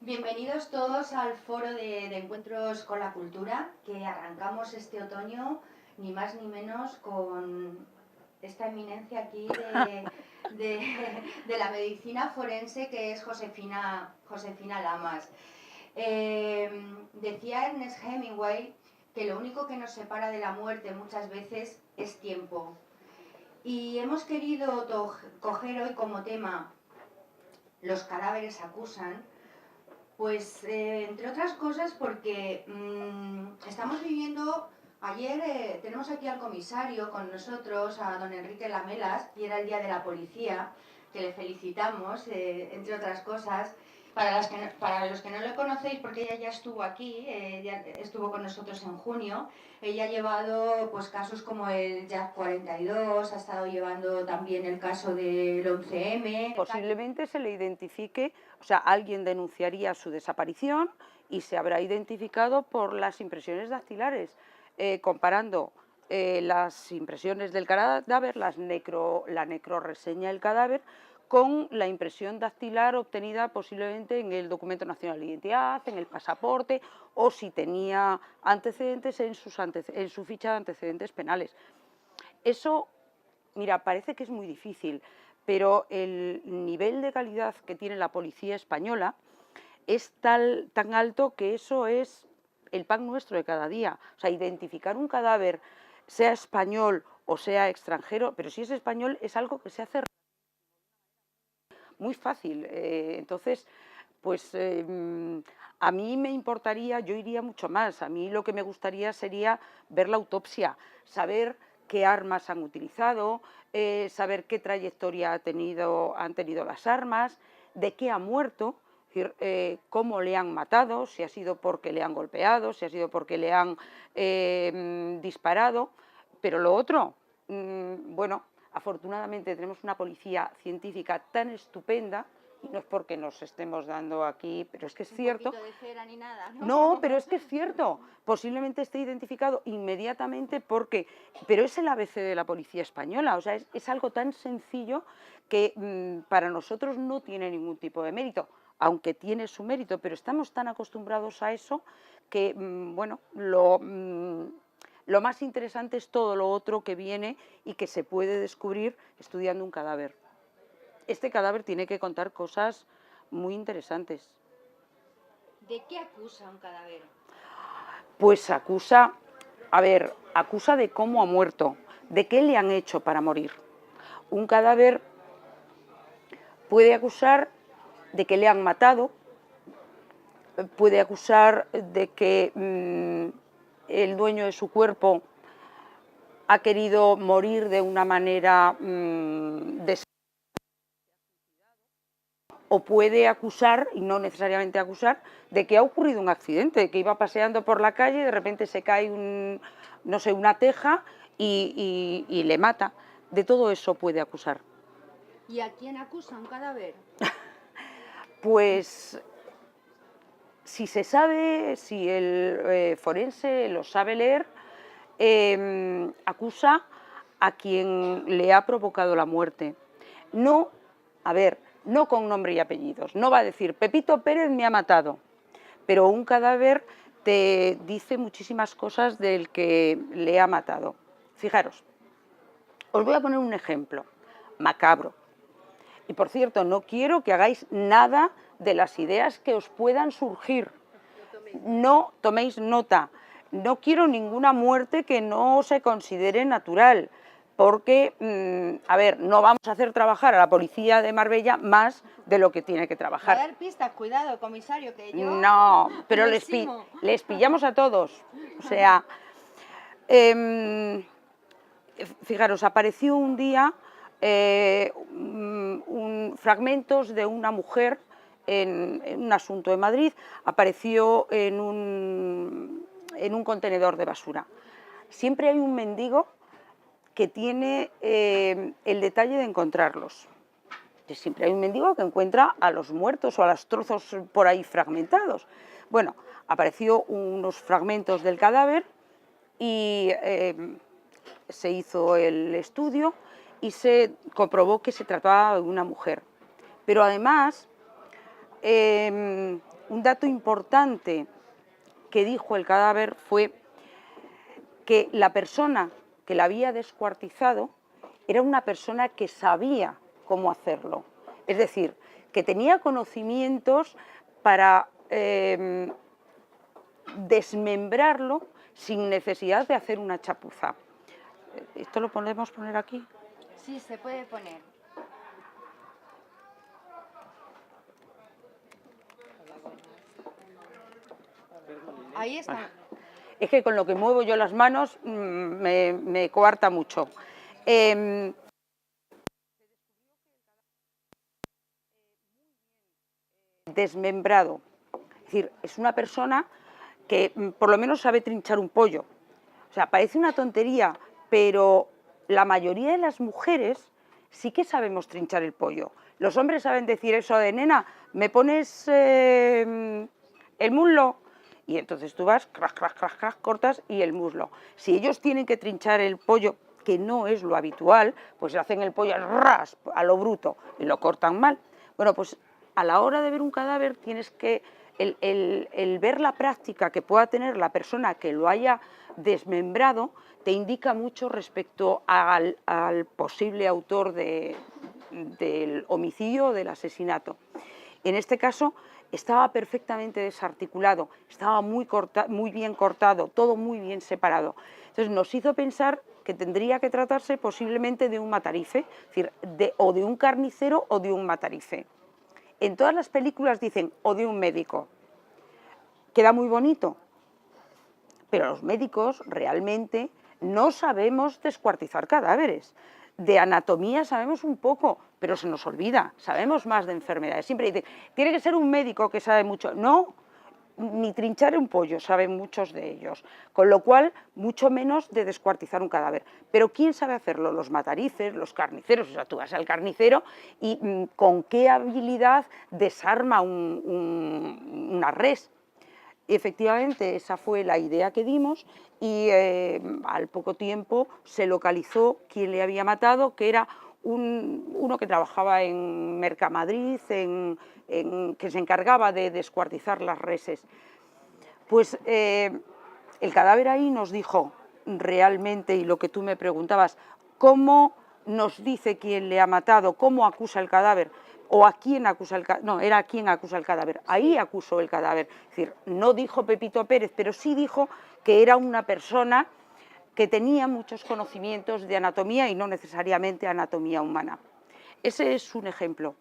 Bienvenidos todos al foro de Encuentros con la Cultura, que arrancamos este otoño, ni más ni menos, con esta eminencia aquí de la medicina forense, que es Josefina Lamas. Decía Ernest Hemingway que lo único que nos separa de la muerte muchas veces es tiempo. Y hemos querido coger hoy como tema "Los cadáveres acusan", pues entre otras cosas porque estamos viviendo, ayer tenemos aquí al comisario con nosotros, a don Enrique Lamelas, y era el Día de la Policía, que le felicitamos, entre otras cosas. Para los que no lo conocéis, porque ella ya estuvo aquí, ya estuvo con nosotros en junio, ella ha llevado pues casos como el Jack 42, ha estado llevando también el caso del 11M. Posiblemente se le identifique, o sea, alguien denunciaría su desaparición y se habrá identificado por las impresiones dactilares, comparando las impresiones del cadáver, la necrorreseña del cadáver, con la impresión dactilar obtenida posiblemente en el Documento Nacional de Identidad, en el pasaporte, o si tenía antecedentes en su ficha de antecedentes penales. Eso, mira, parece que es muy difícil, pero el nivel de calidad que tiene la policía española es tan alto que eso es el pan nuestro de cada día. O sea, identificar un cadáver, sea español o sea extranjero, pero si es español es algo que se hace muy fácil. Entonces, pues a mí me importaría, yo iría mucho más. A mí lo que me gustaría sería ver la autopsia, saber qué armas han utilizado, saber qué trayectoria han tenido las armas, de qué ha muerto, cómo le han matado, si ha sido porque le han golpeado, si ha sido porque le han disparado. Pero lo otro, bueno, afortunadamente tenemos una policía científica tan estupenda, y no es porque nos estemos dando aquí, pero es que es cierto. Un poquito de cera ni nada, ¿no? No, pero es que es cierto. Posiblemente esté identificado inmediatamente pero es el ABC de la policía española. O sea, es algo tan sencillo que para nosotros no tiene ningún tipo de mérito, aunque tiene su mérito, pero estamos tan acostumbrados a eso que, bueno, lo más interesante es todo lo otro que viene y que se puede descubrir estudiando un cadáver. Este cadáver tiene que contar cosas muy interesantes. ¿De qué acusa un cadáver? Pues acusa de cómo ha muerto, de qué le han hecho para morir. Un cadáver puede acusar de que le han matado, puede acusar de que el dueño de su cuerpo ha querido morir de una manera o puede acusar, y no necesariamente acusar, de que ha ocurrido un accidente, de que iba paseando por la calle y de repente se cae una teja y le mata. De todo eso puede acusar. ¿Y a quién acusa un cadáver? Pues si se sabe, si el forense lo sabe leer, acusa a quien le ha provocado la muerte. No, no con nombre y apellidos. No va a decir Pepito Pérez me ha matado, pero un cadáver te dice muchísimas cosas del que le ha matado. Fijaros, os voy a poner un ejemplo macabro. Y por cierto, no quiero que hagáis nada de las ideas que os puedan surgir. No toméis nota. No quiero ninguna muerte que no se considere natural, porque, no vamos a hacer trabajar a la policía de Marbella más de lo que tiene que trabajar. Va a dar pistas, cuidado, comisario, que yo... No, pero les pillamos a todos. O sea, fijaros, apareció un día fragmentos de una mujer en un asunto de Madrid, apareció en un contenedor de basura. Siempre hay un mendigo que tiene el detalle de encontrarlos. Siempre hay un mendigo que encuentra a los muertos o a los trozos por ahí fragmentados. Bueno, apareció unos fragmentos del cadáver y se hizo el estudio y se comprobó que se trataba de una mujer. Pero además un dato importante que dijo el cadáver fue que la persona que la había descuartizado era una persona que sabía cómo hacerlo. Es decir, que tenía conocimientos para desmembrarlo sin necesidad de hacer una chapuza. ¿Esto lo podemos poner aquí? Sí, se puede poner. Ahí está. Vale. Es que con lo que muevo yo las manos me coarta mucho. Desmembrado. Es decir, es una persona que por lo menos sabe trinchar un pollo. O sea, parece una tontería, pero la mayoría de las mujeres sí que sabemos trinchar el pollo. Los hombres saben decir eso de, nena, ¿me pones el muslo? Y entonces tú vas, crac, crac, crac, crac, cortas y el muslo. Si ellos tienen que trinchar el pollo, que no es lo habitual, pues hacen el pollo ras, a lo bruto y lo cortan mal. Bueno, pues a la hora de ver un cadáver tienes que, el ver la práctica que pueda tener la persona que lo haya desmembrado, te indica mucho respecto al posible autor del homicidio o del asesinato. En este caso estaba perfectamente desarticulado, estaba muy bien cortado, todo muy bien separado. Entonces nos hizo pensar que tendría que tratarse posiblemente de un matarife, es decir, o de un carnicero o de un matarife. En todas las películas dicen o de un médico. Queda muy bonito, pero los médicos realmente no sabemos descuartizar cadáveres. De anatomía sabemos un poco, pero se nos olvida, sabemos más de enfermedades. Siempre dicen, tiene que ser un médico que sabe mucho. No, ni trinchar un pollo saben muchos de ellos, con lo cual mucho menos de descuartizar un cadáver. Pero ¿quién sabe hacerlo? Los matarices, los carniceros. O sea, tú vas al carnicero y con qué habilidad desarma una res. Y efectivamente esa fue la idea que dimos y al poco tiempo se localizó quién le había matado, que era uno que trabajaba en Mercamadrid, que se encargaba de descuartizar las reses. Pues el cadáver ahí nos dijo realmente, y lo que tú me preguntabas, cómo nos dice quién le ha matado, cómo acusa el cadáver, o a quién acusa el cadáver, no, era a quién acusa el cadáver, ahí acusó el cadáver. Es decir, no dijo Pepito Pérez, pero sí dijo que era una persona que tenía muchos conocimientos de anatomía y no necesariamente anatomía humana. Ese es un ejemplo.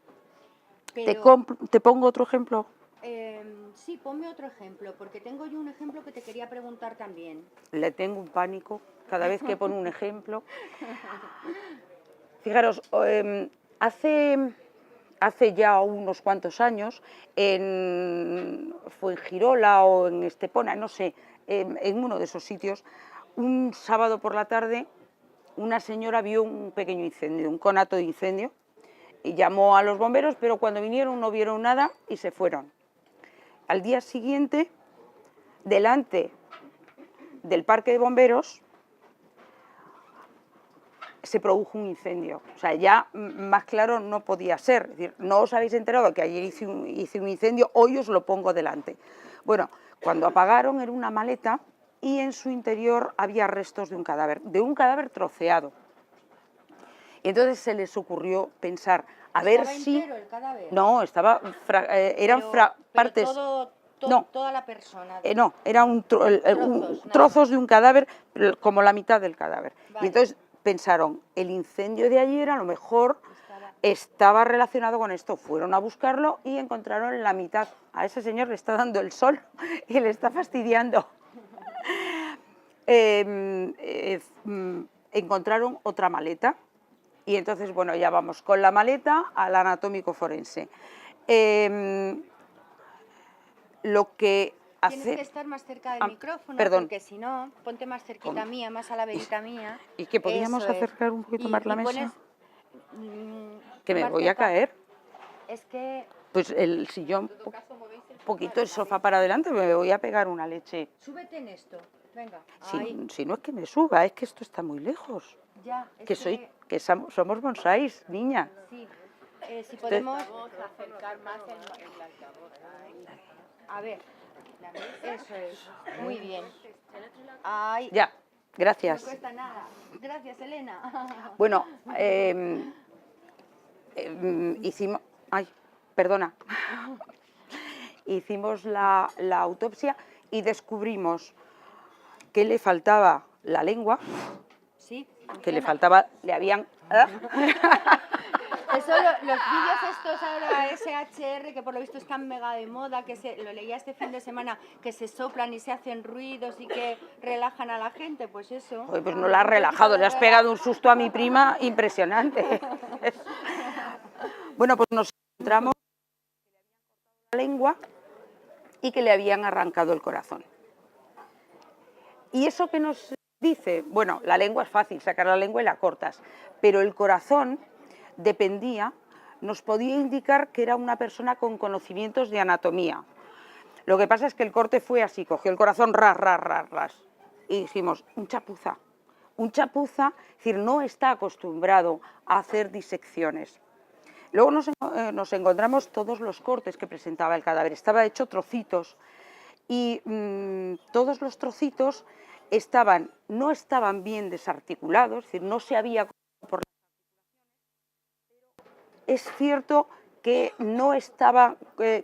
Pero, ¿Te pongo otro ejemplo? sí, ponme otro ejemplo, porque tengo yo un ejemplo que te quería preguntar también. Le tengo un pánico cada vez que pone un ejemplo. Fijaros, hace ya unos cuantos años, fue en Girola o en Estepona, no sé, en uno de esos sitios, un sábado por la tarde, una señora vio un pequeño incendio, un conato de incendio, y llamó a los bomberos, pero cuando vinieron no vieron nada y se fueron. Al día siguiente, delante del parque de bomberos, se produjo un incendio. O sea, ya más claro no podía ser. Es decir, no os habéis enterado que ayer hice un incendio, hoy os lo pongo delante. Bueno, cuando apagaron era una maleta y en su interior había restos de un cadáver troceado. Y entonces se les ocurrió pensar, a ver si... ¿Estaba entero el cadáver? No, eran partes... No. Toda la persona. No, eran trozos de un cadáver, como la mitad del cadáver. Vale. Y entonces pensaron, el incendio de ayer a lo mejor estaba relacionado con esto. Fueron a buscarlo y encontraron la mitad. A ese señor le está dando el sol y le está fastidiando. Encontraron otra maleta y entonces, bueno, ya vamos con la maleta al anatómico forense. Lo que hace... Tienes que estar más cerca del micrófono, perdón. Porque si no, ponte más cerquita mía, más a la verita mía. ¿Y que podríamos acercar un poquito más la mesa? Pones, que me voy a caer. Es que... Pues el sillón, un poquito el sofá para adelante, me voy a pegar una leche. Súbete en esto, venga. Si no es que me suba, es que esto está muy lejos. Ya, que somos bonsáis, niña. Sí. Si podemos acercar más el altavoz. A ver, eso es, muy bien. Ay, Ya, gracias. no cuesta nada. Gracias, Elena. Bueno, hicimos... Ay, perdona. Hicimos la autopsia y descubrimos que le faltaba la lengua, sí, que le faltaba, le habían... Eso, los vídeos estos ahora SHR, que por lo visto están mega de moda, que lo leía este fin de semana, que se soplan y se hacen ruidos y que relajan a la gente, pues eso. Oye, pues no la has relajado, le has pegado un susto a mi prima impresionante. Bueno, pues nos encontramos la lengua y que le habían arrancado el corazón. ¿Y eso qué nos dice? Bueno, la lengua es fácil, sacar la lengua y la cortas, pero el corazón dependía, nos podía indicar que era una persona con conocimientos de anatomía. Lo que pasa es que el corte fue así, cogió el corazón, ras, ras, ras, ras, y dijimos, un chapuza. Un chapuza, es decir, no está acostumbrado a hacer disecciones. Luego nos encontramos todos los cortes que presentaba el cadáver, estaba hecho trocitos, y todos los trocitos no estaban bien desarticulados, es decir, no se había... Es cierto que no estaba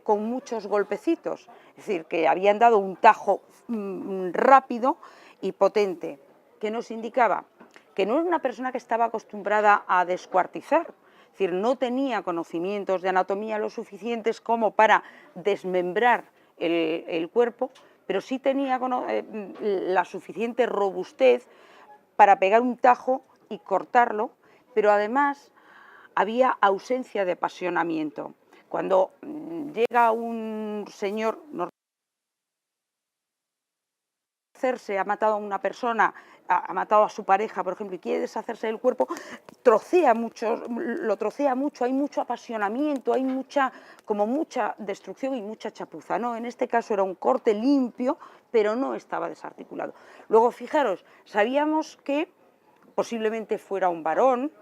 con muchos golpecitos, es decir, que habían dado un tajo rápido y potente, que nos indicaba que no era una persona que estaba acostumbrada a descuartizar, es decir, no tenía conocimientos de anatomía lo suficientes como para desmembrar el cuerpo, pero sí tenía la suficiente robustez para pegar un tajo y cortarlo, pero además había ausencia de apasionamiento. Cuando llega un señor, ha matado a una persona, ha matado a su pareja, por ejemplo, y quiere deshacerse del cuerpo, lo trocea mucho, hay mucho apasionamiento, hay mucha destrucción y mucha chapuza, ¿no? En este caso era un corte limpio, pero no estaba desarticulado. Luego, fijaros, sabíamos que posiblemente fuera un varón,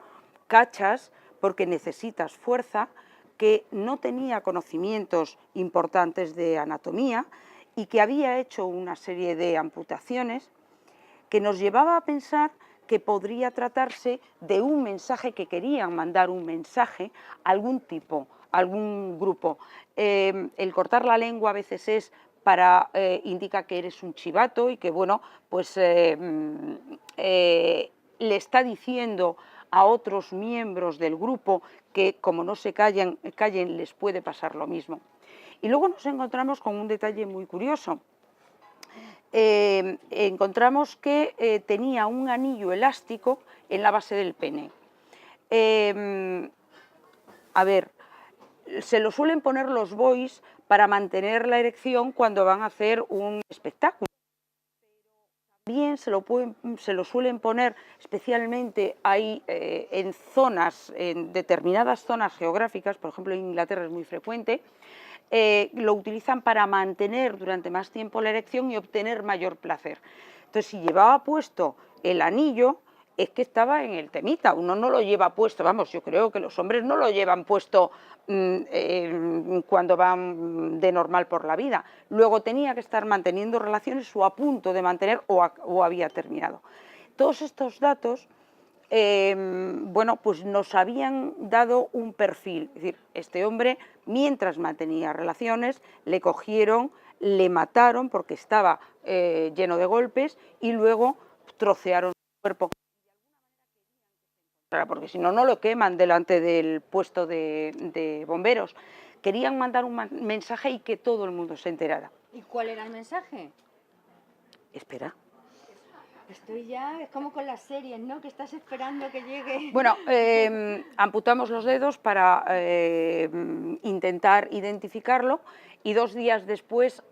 cachas, porque necesitas fuerza, que no tenía conocimientos importantes de anatomía y que había hecho una serie de amputaciones que nos llevaba a pensar que podría tratarse de un mensaje, que querían mandar un mensaje a algún tipo, a algún grupo. El cortar la lengua a veces indica que eres un chivato y que, bueno, pues le está diciendo a otros miembros del grupo que, como no se callen, les puede pasar lo mismo. Y luego nos encontramos con un detalle muy curioso. Encontramos que tenía un anillo elástico en la base del pene. A ver, se lo suelen poner los boys para mantener la erección cuando van a hacer un espectáculo. También se lo suelen poner especialmente ahí en determinadas zonas geográficas, por ejemplo en Inglaterra es muy frecuente, lo utilizan para mantener durante más tiempo la erección y obtener mayor placer. Entonces, si llevaba puesto el anillo, es que estaba en el temita, uno no lo lleva puesto, vamos, yo creo que los hombres no lo llevan puesto cuando van de normal por la vida. Luego tenía que estar manteniendo relaciones o a punto de mantener o había terminado. Todos estos datos, bueno, pues nos habían dado un perfil, es decir, este hombre, mientras mantenía relaciones, le cogieron, le mataron porque estaba lleno de golpes y luego trocearon su cuerpo. Porque si no, no lo queman delante del puesto de bomberos. Querían mandar un mensaje y que todo el mundo se enterara. ¿Y cuál era el mensaje? Espera. Estoy ya, es como con las series, ¿no? Que estás esperando que llegue. Bueno, amputamos los dedos para intentar identificarlo y 2 días después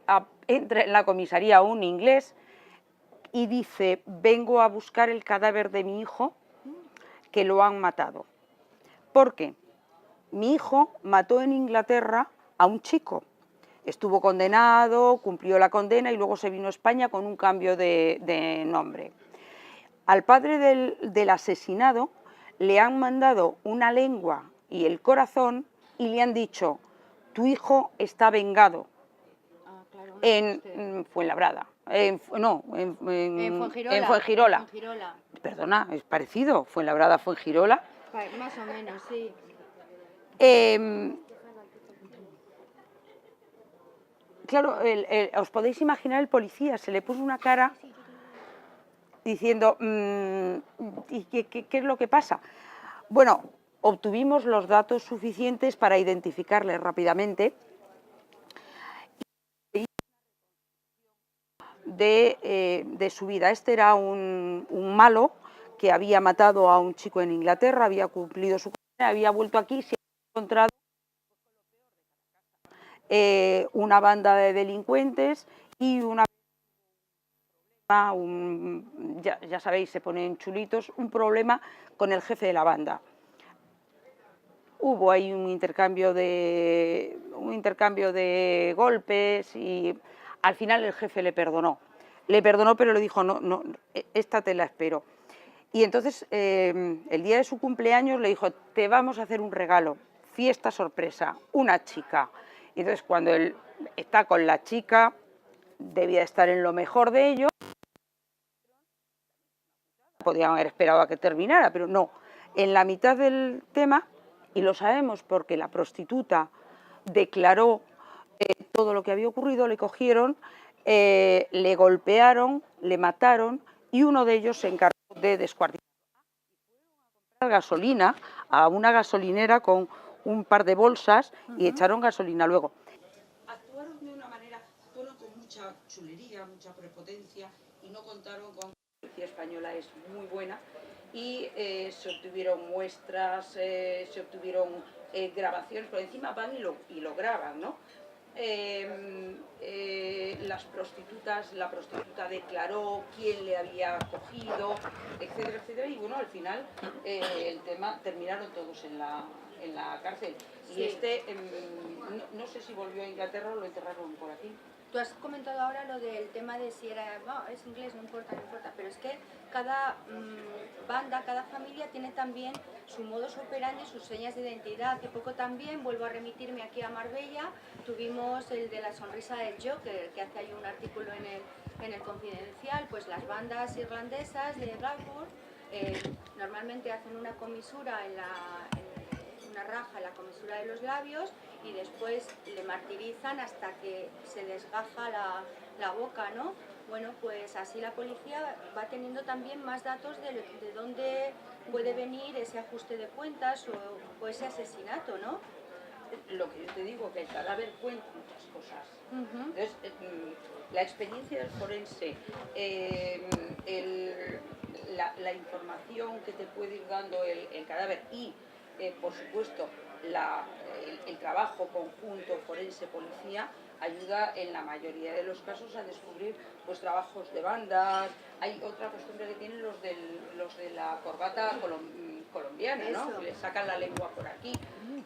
entra en la comisaría un inglés y dice: vengo a buscar el cadáver de mi hijo, que lo han matado. ¿Por qué? Mi hijo mató en Inglaterra a un chico. Estuvo condenado, cumplió la condena y luego se vino a España con un cambio de nombre. Al padre del asesinado le han mandado una lengua y el corazón y le han dicho, tu hijo está vengado. Claro, En Fuenlabrada, no, en Fuengirola. en Fuengirola. En Fuengirola. Perdona, es parecido, Fuenlabrada, Fuengirola. Más o menos, sí. Claro, os podéis imaginar el policía, se le puso una cara diciendo, ¿y qué es lo que pasa? Bueno, obtuvimos los datos suficientes para identificarle rápidamente de su vida. Este era un malo que había matado a un chico en Inglaterra, había cumplido su condena, había vuelto aquí, se había encontrado una banda de delincuentes y ya sabéis, se ponen chulitos, un problema con el jefe de la banda. Hubo ahí un intercambio de golpes y al final el jefe le perdonó. Le perdonó, pero le dijo, no, esta te la espero. Y entonces, el día de su cumpleaños le dijo, te vamos a hacer un regalo, fiesta sorpresa, una chica. Y entonces, cuando él está con la chica, debía estar en lo mejor de ello. Podían haber esperado a que terminara, pero no. En la mitad del tema, y lo sabemos porque la prostituta declaró todo lo que había ocurrido, le cogieron, le golpearon, le mataron y uno de ellos se encargó de descuartizar gasolina a una gasolinera con un par de bolsas y echaron gasolina luego. Actuaron de una manera, fueron con mucha chulería, mucha prepotencia y no contaron con... La policía española es muy buena y se obtuvieron muestras, se obtuvieron grabaciones, por encima van y lo graban, ¿no? La prostituta declaró quién le había cogido, etcétera, etcétera, y bueno, al final el tema, terminaron todos en la cárcel. Y no sé si volvió a Inglaterra o lo enterraron por aquí. Tú has comentado ahora lo del tema de si era, es inglés, no importa, pero es que cada banda, cada familia tiene también su modus operandi, sus señas de identidad. Hace poco también, vuelvo a remitirme aquí a Marbella, tuvimos el de la sonrisa del Joker, que hace ahí un artículo en el Confidencial, pues las bandas irlandesas de Blackburn normalmente hacen una comisura una raja en la comisura de los labios y después le martirizan hasta que se desgaja la boca, ¿no? Bueno, pues así la policía va teniendo también más datos de dónde puede venir ese ajuste de cuentas o ese asesinato, ¿no? Lo que yo te digo, que el cadáver cuenta muchas cosas. Entonces, la experiencia del forense, la información que te puede ir dando el cadáver y, por supuesto, el trabajo conjunto forense-policía ayuda en la mayoría de los casos a descubrir pues trabajos de bandas. Hay otra costumbre que tienen los de la corbata colombiana, ¿no? Que le sacan la lengua por aquí.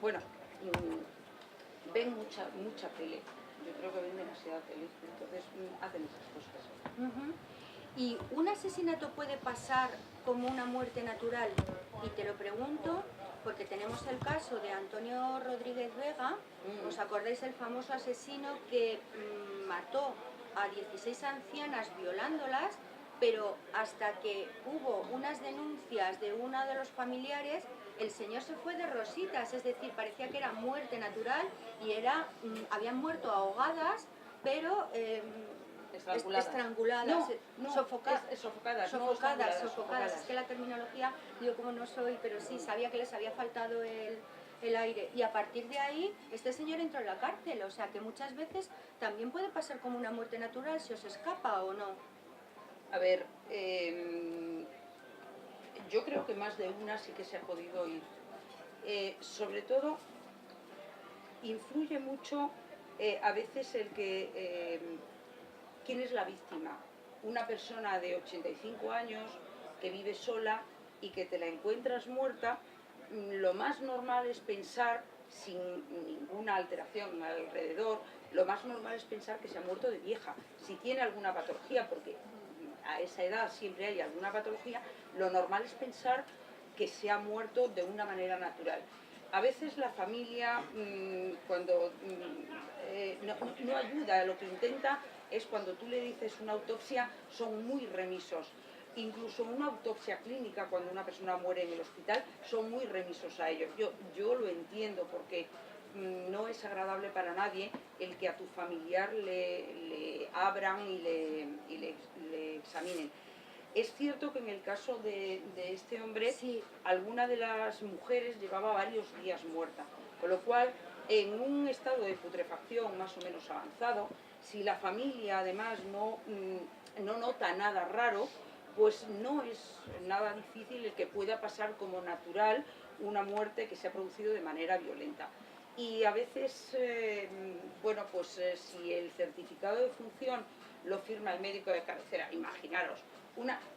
Bueno, ven mucha tele. Yo creo que ven demasiada tele, entonces hacen esas cosas. ¿Y un asesinato puede pasar como una muerte natural? Y te lo pregunto porque tenemos el caso de Antonio Rodríguez Vega. ¿Os acordáis el famoso asesino que mató a 16 ancianas violándolas? Pero hasta que hubo unas denuncias de uno de los familiares, el señor se fue de rositas, es decir, parecía que era muerte natural y habían muerto ahogadas, pero estranguladas, sofocadas. Es que la terminología, yo como no soy, pero sí sabía que les había faltado el aire. Y a partir de ahí, este señor entró en la cárcel, o sea que muchas veces también puede pasar como una muerte natural si os escapa o no. A ver, yo creo que más de una sí que se ha podido ir. Sobre todo, influye mucho a veces quién es la víctima. Una persona de 85 años que vive sola y que te la encuentras muerta, lo más normal es pensar, sin ninguna alteración alrededor, lo más normal es pensar que se ha muerto de vieja. Si tiene alguna patología, porque a esa edad siempre hay alguna patología, lo normal es pensar que se ha muerto de una manera natural. a veces la familia, cuando no ayuda, lo que intenta es cuando tú le dices una autopsia, son muy remisos. Incluso una autopsia clínica, cuando una persona muere en el hospital, son muy remisos a ello. Yo lo entiendo porque no es agradable para nadie el que a tu familiar le abran y le examinen. Es cierto que en el caso de este hombre, Sí. alguna de las mujeres llevaba varios días muerta, con lo cual, en un estado de putrefacción más o menos avanzado, si la familia además no nota nada raro, pues no es nada difícil el que pueda pasar como natural una muerte que se ha producido de manera violenta. Y a veces, bueno, pues si el certificado de función lo firma el médico de cabecera, imaginaros,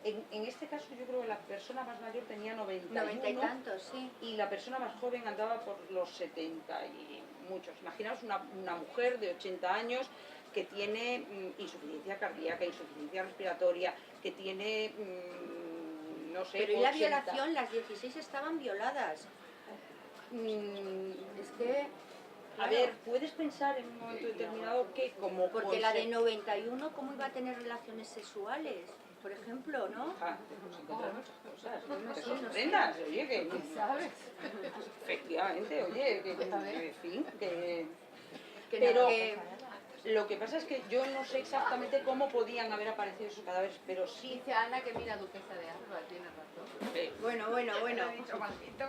en este caso yo creo que la persona más mayor tenía 90 y tantos, sí. y la persona más joven andaba por los 70 y muchos. Imaginaos una mujer de 80 años que tiene insuficiencia cardíaca, insuficiencia respiratoria, que tiene, no sé, Pero ¿y la 80. violación? Las 16 estaban violadas. Es que... A ver, puedes pensar en un momento determinado que como... Porque la de 91, ¿cómo iba a tener relaciones sexuales? Por ejemplo, ¿no? Ah, te puedes encontrar muchas cosas, No te sé, no sorprendas, oye, que... ¿Sabes? Efectivamente, oye, que en fin, que... Que Pero no, que- lo que pasa es que yo no sé exactamente cómo podían haber aparecido esos cadáveres, pero sí... Dice Ana que mira duquesa de Alba, tiene razón. Bueno. Lo he dicho malito.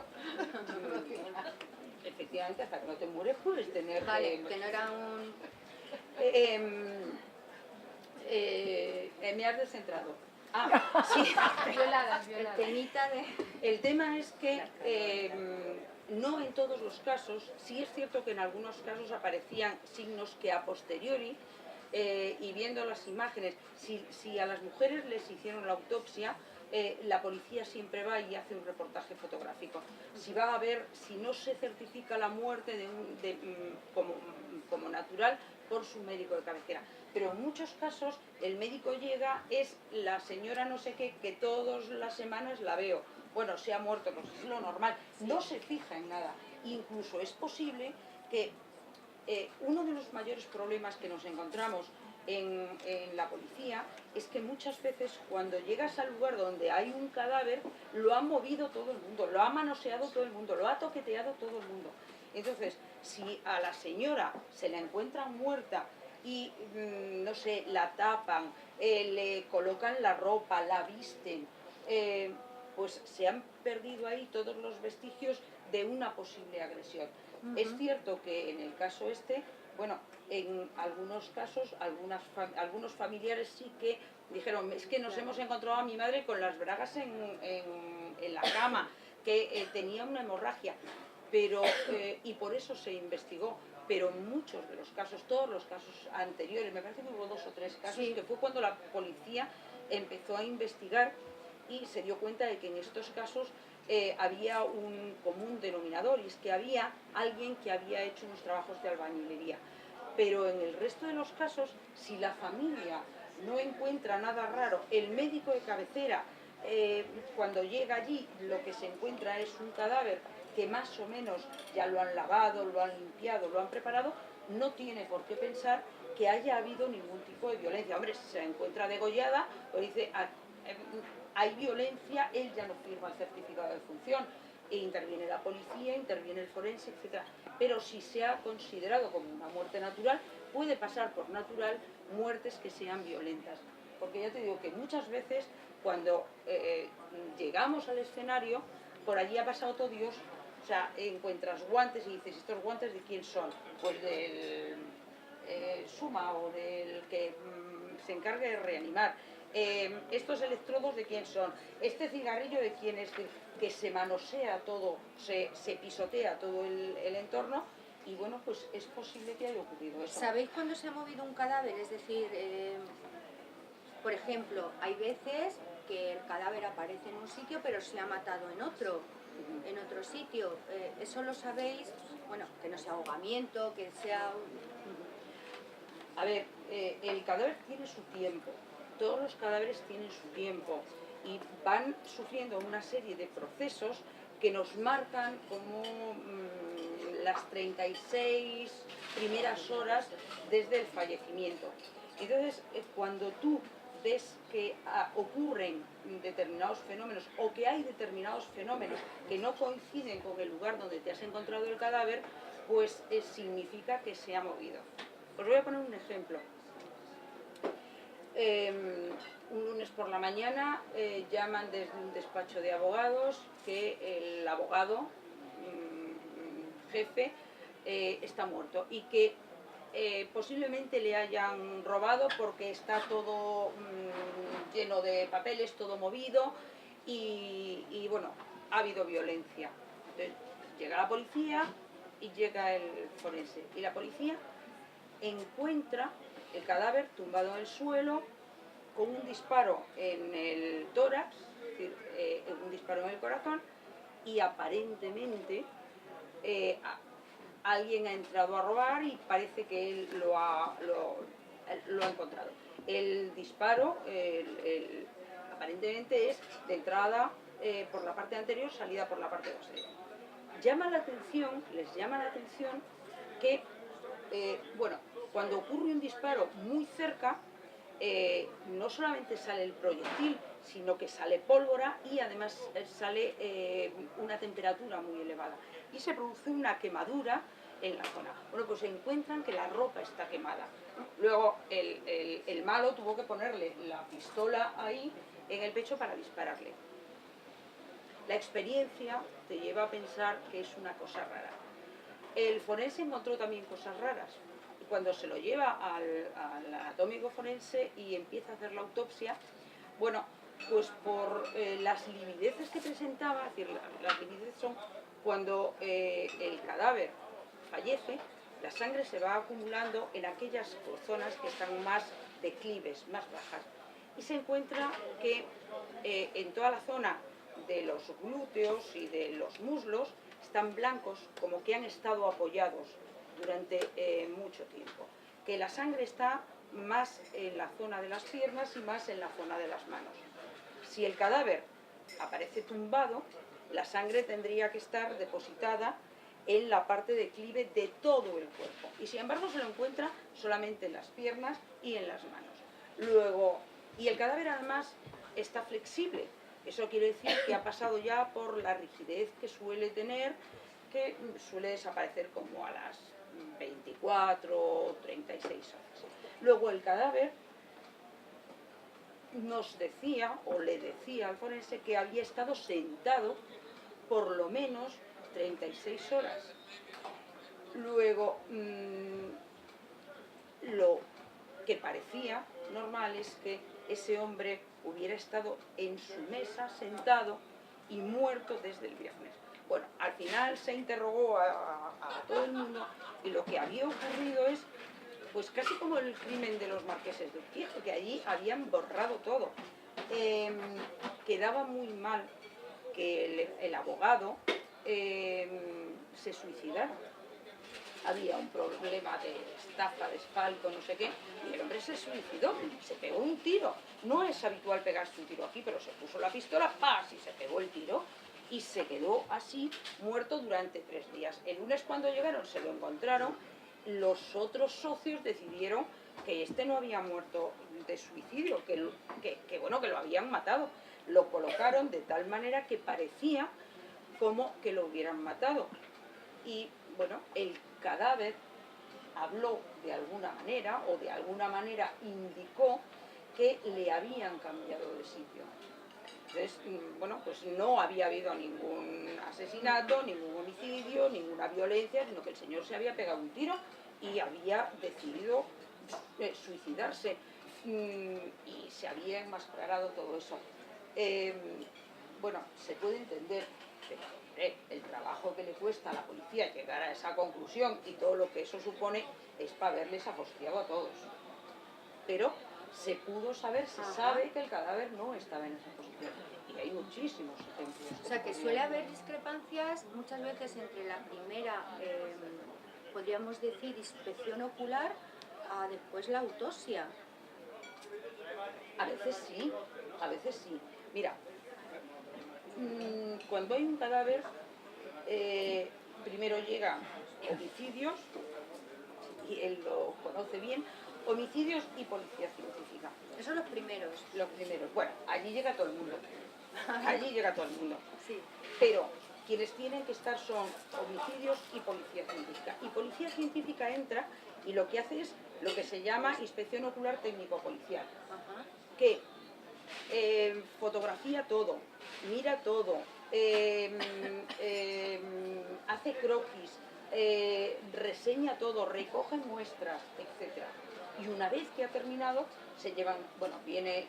Efectivamente, hasta que no te mueres puedes tener... Vale, que no era un... me has descentrado. Ah, sí. Violadas, El violadas. temita de... El tema es que no en todos los casos, sí es cierto que en algunos casos aparecían signos que a posteriori, y viendo las imágenes, si a las mujeres les hicieron la autopsia, la policía siempre va y hace un reportaje fotográfico. Si va a ver, si no se certifica la muerte como natural por su médico de cabecera. Pero en muchos casos el médico llega, es la señora no sé qué, que todas las semanas la veo. Bueno, se ha muerto, pues es lo normal. No se fija en nada. Incluso es posible que uno de los mayores problemas que nos encontramos en la policía es que muchas veces cuando llegas al lugar donde hay un cadáver, lo ha movido todo el mundo, lo ha manoseado todo el mundo, lo ha toqueteado todo el mundo. Entonces, si a la señora se la encuentran muerta y, no sé, la tapan, le colocan la ropa, la visten, pues se han perdido ahí todos los vestigios de una posible agresión. Es cierto que en el caso este, bueno, en algunos casos, algunos familiares sí que dijeron, es que nos hemos encontrado a mi madre con las bragas en la cama, que tenía una hemorragia, pero, y por eso se investigó. Pero en muchos de los casos, todos los casos anteriores, me parece que hubo 2 o 3 casos, Sí. que fue cuando la policía empezó a investigar y se dio cuenta de que en estos casos había un común denominador, y es que había alguien que había hecho unos trabajos de albañilería. Pero en el resto de los casos, si la familia no encuentra nada raro, el médico de cabecera, cuando llega allí, lo que se encuentra es un cadáver que más o menos ya lo han lavado, lo han limpiado, lo han preparado, no tiene por qué pensar que haya habido ningún tipo de violencia. Hombre, si se la encuentra degollada, pues dice, hay violencia, él ya no firma el certificado de función, e interviene la policía, interviene el forense, etc. Pero si se ha considerado como una muerte natural, puede pasar por natural muertes que sean violentas. Porque ya te digo que muchas veces cuando llegamos al escenario, por allí ha pasado todo Dios. O sea, encuentras guantes y dices, ¿estos guantes de quién son? Pues del Suma o del que se encargue de reanimar. Estos electrodos de quién son, este cigarrillo de quién es, que se manosea todo, se pisotea todo el entorno, y bueno, pues es posible que haya ocurrido eso. ¿Sabéis cuándo se ha movido un cadáver? Es decir, por ejemplo, hay veces que el cadáver aparece en un sitio pero se ha matado en otro sitio. ¿Eso lo sabéis? Bueno, que no sea ahogamiento, que sea... A ver, el cadáver tiene su tiempo, todos los cadáveres tienen su tiempo y van sufriendo una serie de procesos que nos marcan como las 36 primeras horas desde el fallecimiento. Entonces, cuando tú ves que ocurren determinados fenómenos o que hay determinados fenómenos que no coinciden con el lugar donde te has encontrado el cadáver, pues significa que se ha movido. Os voy a poner un ejemplo. Un lunes por la mañana llaman desde un despacho de abogados que el abogado jefe está muerto y que posiblemente le hayan robado porque está todo lleno de papeles, todo movido y bueno, ha habido violencia. Entonces, llega la policía y llega el forense y la policía encuentra el cadáver tumbado en el suelo con un disparo en el tórax, es decir, un disparo en el corazón y aparentemente alguien ha entrado a robar y parece que él lo ha encontrado. El disparo aparentemente es de entrada por la parte anterior, salida por la parte posterior. Les llama la atención que, bueno, cuando ocurre un disparo muy cerca, no solamente sale el proyectil, sino que sale pólvora y además sale una temperatura muy elevada. Y se produce una quemadura en la zona. Bueno, pues se encuentran que la ropa está quemada. Luego el malo tuvo que ponerle la pistola ahí en el pecho para dispararle. La experiencia te lleva a pensar que es una cosa rara. El forense encontró también cosas raras. Y cuando se lo lleva al anatómico forense y empieza a hacer la autopsia, bueno, pues por las livideces que presentaba, es decir, las livideces son cuando el cadáver fallece, la sangre se va acumulando en aquellas zonas que están más declives, más bajas. Y se encuentra que en toda la zona de los glúteos y de los muslos están blancos, como que han estado apoyados durante mucho tiempo. Que la sangre está más en la zona de las piernas y más en la zona de las manos. Si el cadáver aparece tumbado, la sangre tendría que estar depositada en la parte declive de todo el cuerpo. Y sin embargo se lo encuentra solamente en las piernas y en las manos. Luego, y el cadáver además está flexible. Eso quiere decir que ha pasado ya por la rigidez que suele tener, que suele desaparecer como a las 24 o 36 horas. Luego el cadáver nos decía, o le decía al forense, que había estado sentado por lo menos 36 horas. Luego, lo que parecía normal es que ese hombre hubiera estado en su mesa sentado y muerto desde el viernes. Bueno, al final se interrogó a todo el mundo y lo que había ocurrido es pues casi como el crimen de los marqueses de Urquijo, que allí habían borrado todo. Quedaba muy mal que el abogado se suicidara. Había un problema de estafa, desfalco, no sé qué, y el hombre se suicidó, se pegó un tiro. No es habitual pegarse un tiro aquí, pero se puso la pistola, ¡paz!, y se pegó el tiro, y se quedó así, muerto durante 3 días. El lunes cuando llegaron se lo encontraron, los otros socios decidieron que este no había muerto de suicidio, que bueno, que lo habían matado. Lo colocaron de tal manera que parecía como que lo hubieran matado. Y bueno, el cadáver habló de alguna manera, o de alguna manera indicó que le habían cambiado de sitio. Entonces, bueno, pues no había habido ningún asesinato, ningún homicidio, ninguna violencia, sino que el señor se había pegado un tiro y había decidido suicidarse, y se había enmascarado todo eso. Bueno, se puede entender, pero el trabajo que le cuesta a la policía llegar a esa conclusión y todo lo que eso supone es para haberles apostiado a todos. Pero se pudo saber, se sabe que el cadáver no estaba en esa posición. Y hay muchísimos ejemplos. O sea, que suele haber discrepancias muchas veces entre la primera, podríamos decir, inspección ocular a después la autopsia. A veces sí, a veces sí. Mira, cuando hay un cadáver, primero llega homicidios, y él lo conoce bien, homicidios y policía científica. Esos son los primeros. Los primeros. Bueno, allí llega todo el mundo. Allí llega todo el mundo. Sí. Pero quienes tienen que estar son homicidios y policía científica. Y policía científica entra y lo que hace es lo que se llama inspección ocular técnico-policial, Ajá. que fotografía todo, mira todo, hace croquis, reseña todo, recoge muestras, etc. Y una vez que ha terminado, se llevan, bueno, viene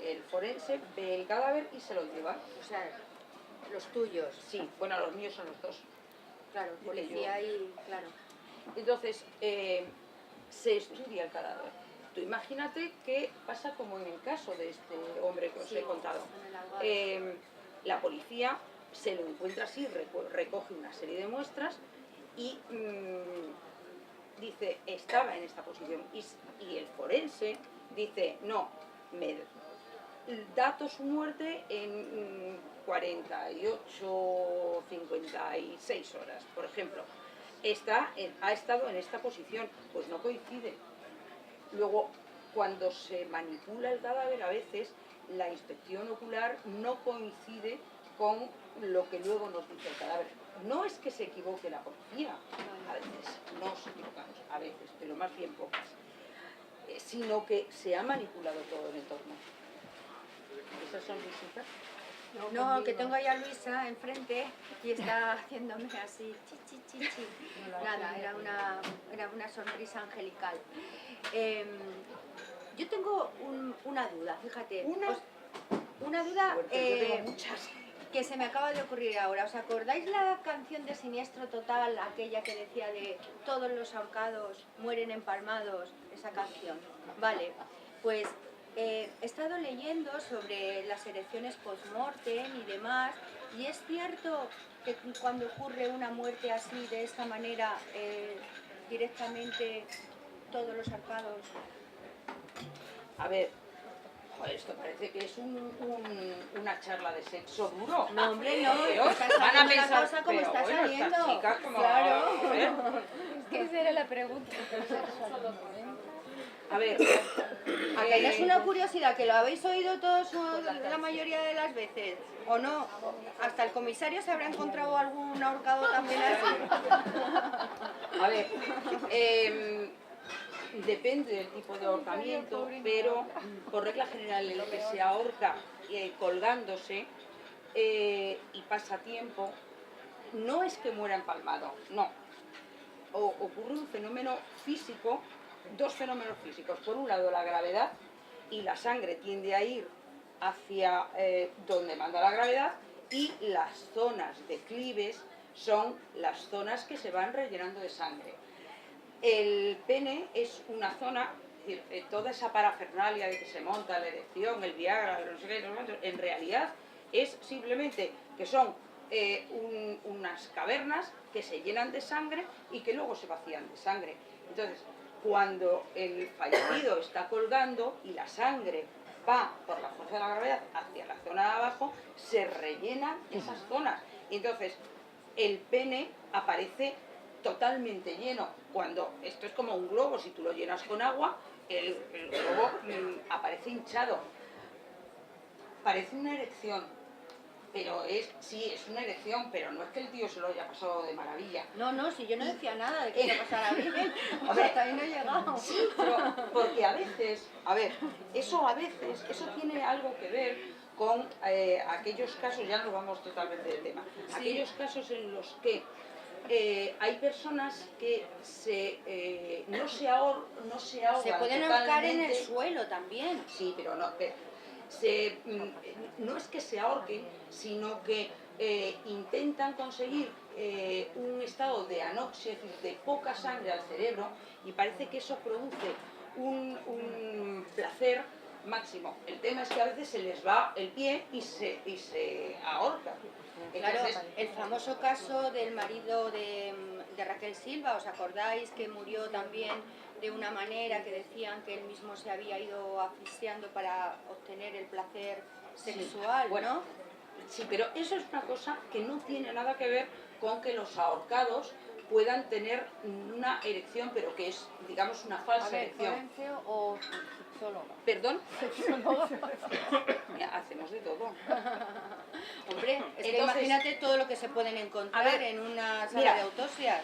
el forense, ve el cadáver y se lo lleva. O sea, los tuyos. Sí, bueno, los míos son los dos. Claro, policía y... Claro. Entonces, se estudia el cadáver. Tú imagínate que pasa como en el caso de este hombre que os he contado. La policía se lo encuentra así, recoge una serie de muestras y dice, estaba en esta posición. Y el forense dice, no, dato su muerte en 48, 56 horas, por ejemplo. Ha estado en esta posición, pues no coincide. Luego, cuando se manipula el cadáver, a veces la inspección ocular no coincide con lo que luego nos dice el cadáver. No es que se equivoque la policía, a veces nos equivocamos, a veces, pero más bien pocas, sino que se ha manipulado todo el entorno. ¿Esas son visitas? No, que tengo ahí a Luisa enfrente y está haciéndome así, chi, chi, chi, chi. Nada, era una sonrisa angelical. Yo tengo una duda, fíjate. Una duda Yo tengo muchas. que se me acaba de ocurrir ahora. ¿Os acordáis la canción de Siniestro Total, aquella que decía de todos los ahorcados mueren empalmados? Esa canción. Vale, pues he estado leyendo sobre las erecciones post-mortem y demás, y es cierto que cuando ocurre una muerte así, de esta manera, directamente todos los ahorcados... A ver, joder, esto parece que es una charla de sexo duro. No, hombre, no, Pero está van a saliendo la pensar, cosa como pero está bueno, saliendo. estas chicas como... Claro. ¿eh? Es que esa era la pregunta. A ver, ¿A que no es una curiosidad que lo habéis oído todos la mayoría de las veces? ¿O no? Hasta el comisario se habrá encontrado algún ahorcado también así. a ver, depende del tipo de ahorcamiento, pero por regla general el que se ahorca colgándose y pasa tiempo, no es que muera empalmado, no. Ocurre un fenómeno físico, dos fenómenos físicos. Por un lado, la gravedad, y la sangre tiende a ir hacia donde manda la gravedad, y las zonas declives son las zonas que se van rellenando de sangre. El pene es una zona, es decir, toda esa parafernalia de que se monta la erección, el Viagra, no sé qué, no sé qué, en realidad es simplemente que son unas cavernas que se llenan de sangre y que luego se vacían de sangre. Entonces, cuando el fallecido está colgando y la sangre va por la fuerza de la gravedad hacia la zona de abajo, se rellenan esas zonas. Y entonces, el pene aparece totalmente lleno. Cuando esto es como un globo, si tú lo llenas con agua, el globo aparece hinchado. Parece una erección, pero sí, es una erección, pero no es que el tío se lo haya pasado de maravilla. No, no, si yo no decía nada de que se pasara bien. A ver, Hasta ahí no he llegado. Sí, pero porque a veces, eso tiene algo que ver con aquellos casos, ya nos vamos totalmente del tema, aquellos casos en los que hay personas que no se ahogan. Se pueden ahorcar en el suelo también. Sí, pero no, no es que se ahorquen, sino que intentan conseguir un estado de anoxia, es decir, de poca sangre al cerebro, y parece que eso produce un placer máximo. El tema es que a veces se les va el pie y se ahorca. Claro, el famoso caso del marido de Raquel Silva, ¿os acordáis? Que murió también de una manera que decían que él mismo se había ido asfixiando para obtener el placer sexual, sí. Bueno, ¿no? Sí, pero eso es una cosa que no tiene nada que ver con que los ahorcados puedan tener una erección, pero que es, digamos, una falsa erección. ¿Forense o solo? ¿Perdón? Mira, hacemos de todo. Hombre, es que Entonces, imagínate todo lo que se pueden encontrar a ver, en una sala mira, de autopsias.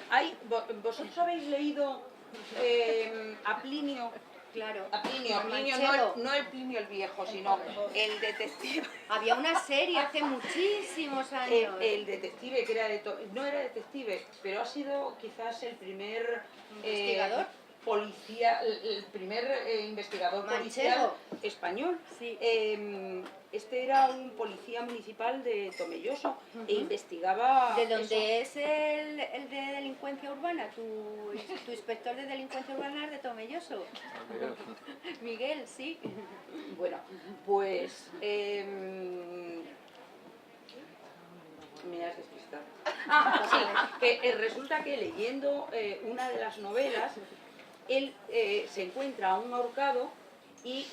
¿Vosotros habéis leído a Plinio? Claro. Plinio Manchego. no el Plinio el viejo, sino el detective. Había una serie hace muchísimos años. El detective que era no era detective, pero ha sido quizás el primer ¿Investigador? Policía, el primer investigador policial español. Sí. Este era un policía municipal de Tomelloso e investigaba. ¿De dónde es el de delincuencia urbana? ¿Tu inspector de delincuencia urbana es de Tomelloso? Miguel, sí. Bueno, pues me has despistado. Sí, que resulta que leyendo una de las novelas, él se encuentra a un ahorcado y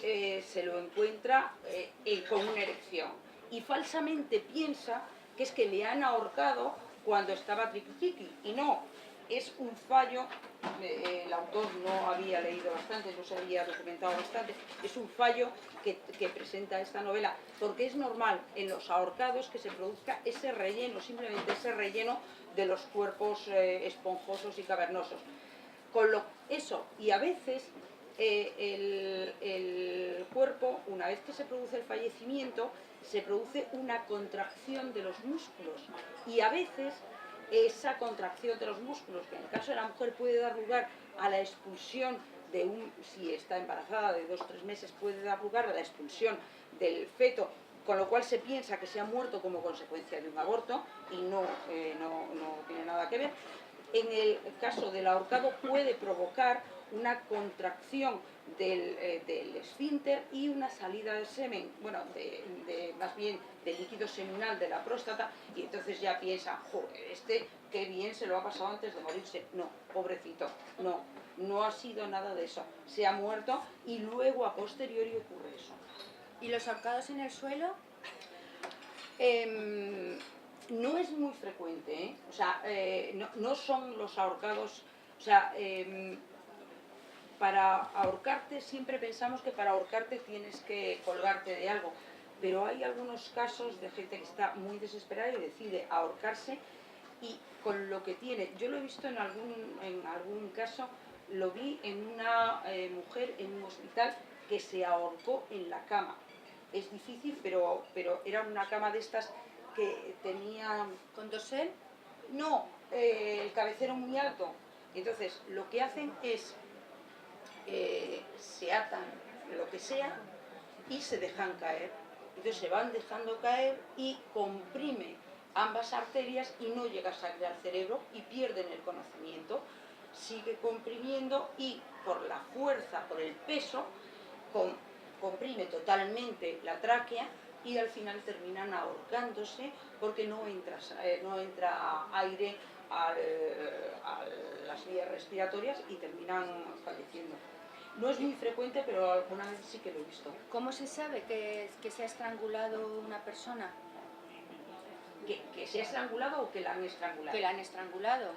se lo encuentra con una erección. Y falsamente piensa que es que le han ahorcado cuando estaba triqui, y no, es un fallo. El autor no había leído bastante, no se había documentado bastante, es un fallo que presenta esta novela, porque es normal en los ahorcados que se produzca ese relleno, simplemente ese relleno de los cuerpos esponjosos y cavernosos. Eso, y a veces el cuerpo, una vez que se produce el fallecimiento, se produce una contracción de los músculos, y a veces esa contracción de los músculos, que en el caso de la mujer puede dar lugar a la expulsión si está embarazada de 2 o 3 meses, puede dar lugar a la expulsión del feto, con lo cual se piensa que se ha muerto como consecuencia de un aborto, y no tiene nada que ver. En el caso del ahorcado puede provocar una contracción del esfínter y una salida de semen, bueno, más bien de líquido seminal de la próstata, y entonces ya piensa, joder, qué bien se lo ha pasado antes de morirse. No, pobrecito, no ha sido nada de eso. Se ha muerto y luego a posteriori ocurre eso. ¿Y los ahorcados en el suelo? No es muy frecuente, ¿eh? O sea, no son los ahorcados, o sea, para ahorcarte siempre pensamos que para ahorcarte tienes que colgarte de algo, pero hay algunos casos de gente que está muy desesperada y decide ahorcarse, y con lo que tiene, yo lo he visto en algún caso, lo vi en una mujer en un hospital que se ahorcó en la cama. Es difícil, pero era una cama de estas que tenía... ¿Con dosel? No, el cabecero muy alto. Entonces, lo que hacen es, se atan lo que sea y se dejan caer. Entonces se van dejando caer y comprime ambas arterias y no llega sangre al cerebro y pierden el conocimiento. Sigue comprimiendo y por la fuerza, por el peso, comprime totalmente la tráquea y al final terminan ahorcándose porque no entra aire a las vías respiratorias y terminan falleciendo. No es muy frecuente, pero alguna vez sí que lo he visto. ¿Cómo se sabe que se ha estrangulado una persona? ¿Que se ha estrangulado o que la han estrangulado? Que la han estrangulado.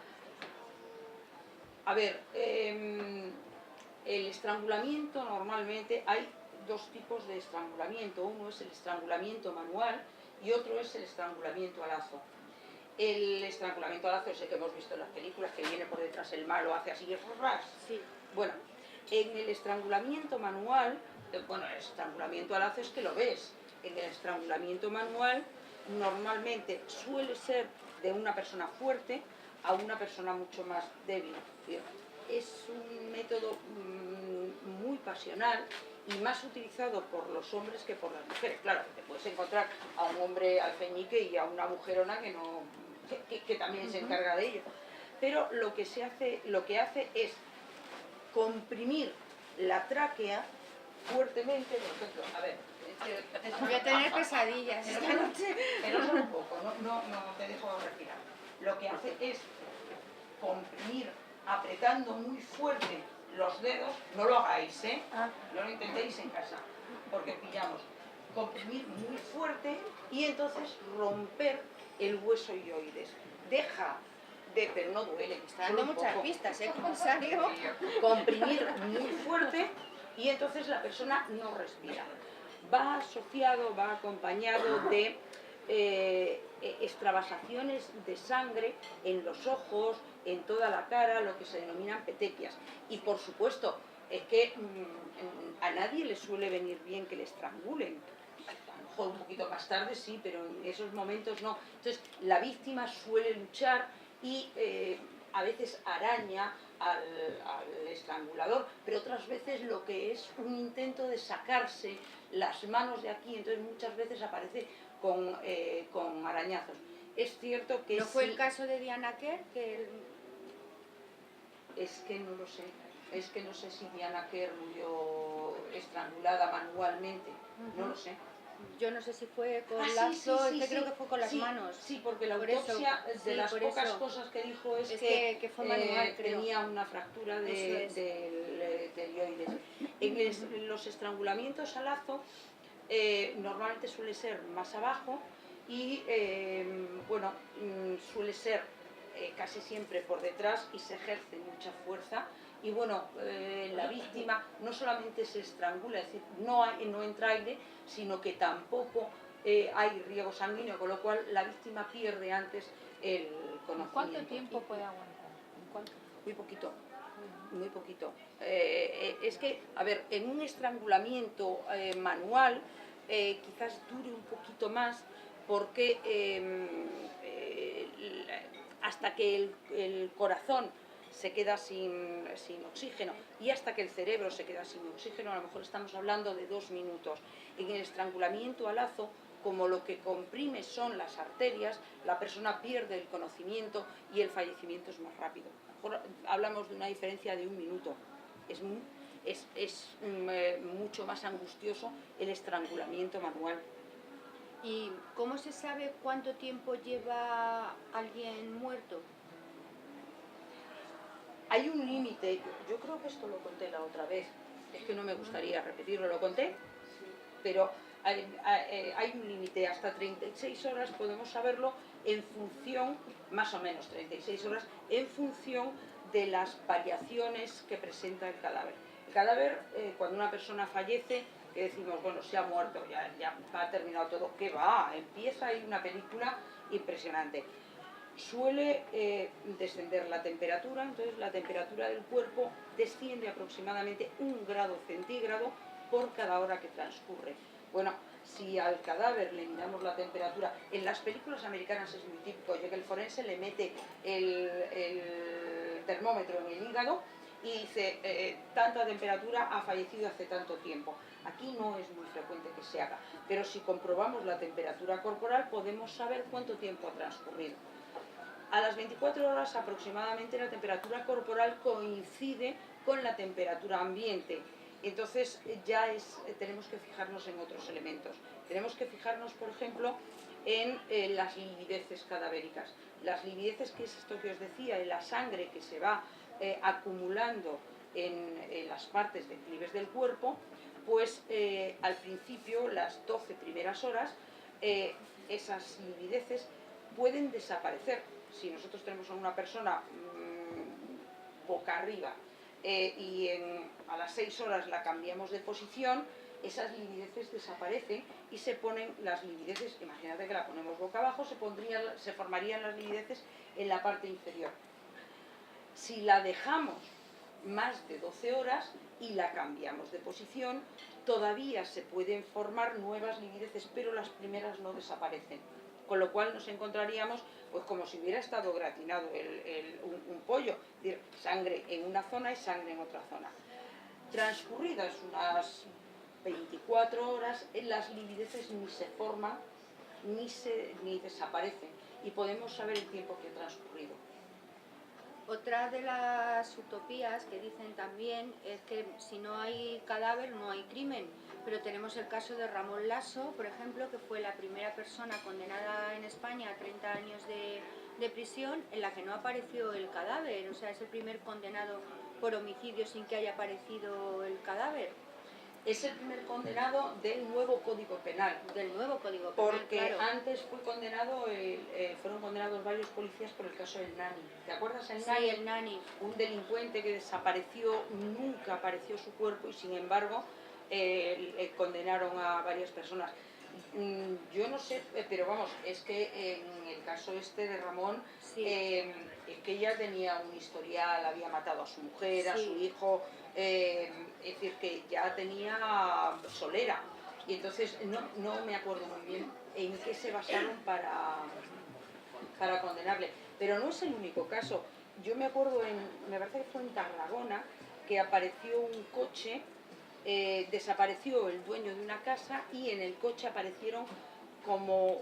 A ver, el estrangulamiento normalmente hay 2 tipos de estrangulamiento. Uno es el estrangulamiento manual y otro es el estrangulamiento a lazo. El estrangulamiento a lazo es el que hemos visto en las películas, que viene por detrás el malo, hace así, ¡ras! Sí. Bueno, en el estrangulamiento manual, bueno, el estrangulamiento a lazo es que lo ves. En el estrangulamiento manual normalmente suele ser de una persona fuerte a una persona mucho más débil. Es un método muy pasional y más utilizado por los hombres que por las mujeres. Claro, te puedes encontrar a un hombre alfeñique y a una mujerona que también se encarga de ello. Pero lo que hace es comprimir la tráquea fuertemente, por ejemplo, a ver, Voy a tener pesadillas esta noche. pero solo un poco, no te dejo respirar. Lo que hace es comprimir, apretando muy fuerte los dedos, no lo hagáis, no lo intentéis en casa, porque pillamos, comprimir muy fuerte y entonces romper el hueso ioides. Deja pero no duele. Está dando solo un muchas poco. pistas, ¿eh, comisario? Comprimir muy fuerte y entonces la persona no respira. Va asociado, va acompañado de extravasaciones de sangre en los ojos, en toda la cara, lo que se denominan petequias. Y por supuesto, es que a nadie le suele venir bien que le estrangulen. A lo mejor un poquito más tarde sí, pero en esos momentos no. Entonces la víctima suele luchar y a veces araña al estrangulador, pero otras veces lo que es un intento de sacarse las manos de aquí, entonces muchas veces aparece con arañazos. Es cierto que ¿No fue sí, el caso de Diana Kerr? es que no lo sé, es que no sé si Diana Kerr murió estrangulada manualmente, no lo sé. Yo no sé si fue con Ah, lazo, creo que fue con las sí, manos. sí, porque la Por eso, autopsia, de sí, las por pocas eso. cosas que dijo es que fue manual, creo. tenía una fractura Eso es. del hioides. En los estrangulamientos a lazo normalmente suele ser más abajo y bueno, suele ser casi siempre por detrás y se ejerce mucha fuerza y bueno, la víctima no solamente se estrangula, es decir, no entra aire, sino que tampoco hay riego sanguíneo, con lo cual la víctima pierde antes el conocimiento. ¿Cuánto tiempo puede aguantar? Muy poquito, muy poquito. Es que, a ver, en un estrangulamiento manual quizás dure un poquito más porque hasta que el corazón se queda sin oxígeno y hasta que el cerebro se queda sin oxígeno, a lo mejor estamos hablando de 2 minutos. En el estrangulamiento a lazo, como lo que comprime son las arterias, la persona pierde el conocimiento y el fallecimiento es más rápido. A lo mejor hablamos de una diferencia de 1 minuto. Es mucho más angustioso el estrangulamiento manual. ¿Y cómo se sabe cuánto tiempo lleva alguien muerto? Hay un límite, yo creo que esto lo conté la otra vez, es que no me gustaría repetirlo, lo conté, pero hay un límite, hasta 36 horas podemos saberlo en función, más o menos 36 horas, en función de las variaciones que presenta el cadáver. El cadáver, cuando una persona fallece, que decimos, bueno, se ha muerto, ya ha terminado todo, ¿qué va? Empieza ahí una película impresionante. Suele descender la temperatura, entonces la temperatura del cuerpo desciende aproximadamente 1 grado centígrado por cada hora que transcurre. Bueno, si al cadáver le miramos la temperatura, en las películas americanas es muy típico, ya que el forense le mete el termómetro en el hígado y dice, tanta temperatura, ha fallecido hace tanto tiempo. Aquí no es muy frecuente que se haga, pero si comprobamos la temperatura corporal podemos saber cuánto tiempo ha transcurrido. A las 24 horas aproximadamente la temperatura corporal coincide con la temperatura ambiente. Entonces ya tenemos que fijarnos en otros elementos. Tenemos que fijarnos, por ejemplo, en las livideces cadavéricas. Las livideces, que es esto que os decía, en la sangre que se va acumulando en las partes declives del cuerpo, pues al principio, las 12 primeras horas, esas livideces pueden desaparecer. Si nosotros tenemos a una persona boca arriba y a las 6 horas la cambiamos de posición, esas livideces desaparecen y se ponen las livideces, imagínate que la ponemos boca abajo, se formarían las livideces en la parte inferior. Si la dejamos más de 12 horas y la cambiamos de posición, todavía se pueden formar nuevas livideces, pero las primeras no desaparecen. Con lo cual nos encontraríamos pues como si hubiera estado gratinado un pollo, es decir, sangre en una zona y sangre en otra zona. Transcurridas unas 24 horas, las livideces ni se forman ni desaparecen y podemos saber el tiempo que ha transcurrido. Otra de las utopías que dicen también es que si no hay cadáver no hay crimen, pero tenemos el caso de Ramón Lasso, por ejemplo, que fue la primera persona condenada en España a 30 años de prisión en la que no apareció el cadáver, o sea, es el primer condenado por homicidio sin que haya aparecido el cadáver. Es el primer condenado del nuevo Código Penal. Del nuevo Código Penal, Porque claro. antes fue condenado, fueron condenados varios policías por el caso del Nani. ¿Te acuerdas el Nani? Sí, el Nani. Un delincuente que desapareció, nunca apareció su cuerpo y sin embargo condenaron a varias personas. Yo no sé, pero vamos, es que en el caso este de Ramón, Sí. es que ella tenía un historial, había matado a su mujer, a Sí. su hijo, es decir, que ya tenía solera. Y entonces no me acuerdo muy bien en qué se basaron para condenarle. Pero no es el único caso. Yo me acuerdo, me parece que fue en Tarragona, que apareció un coche, desapareció el dueño de una casa y en el coche aparecieron como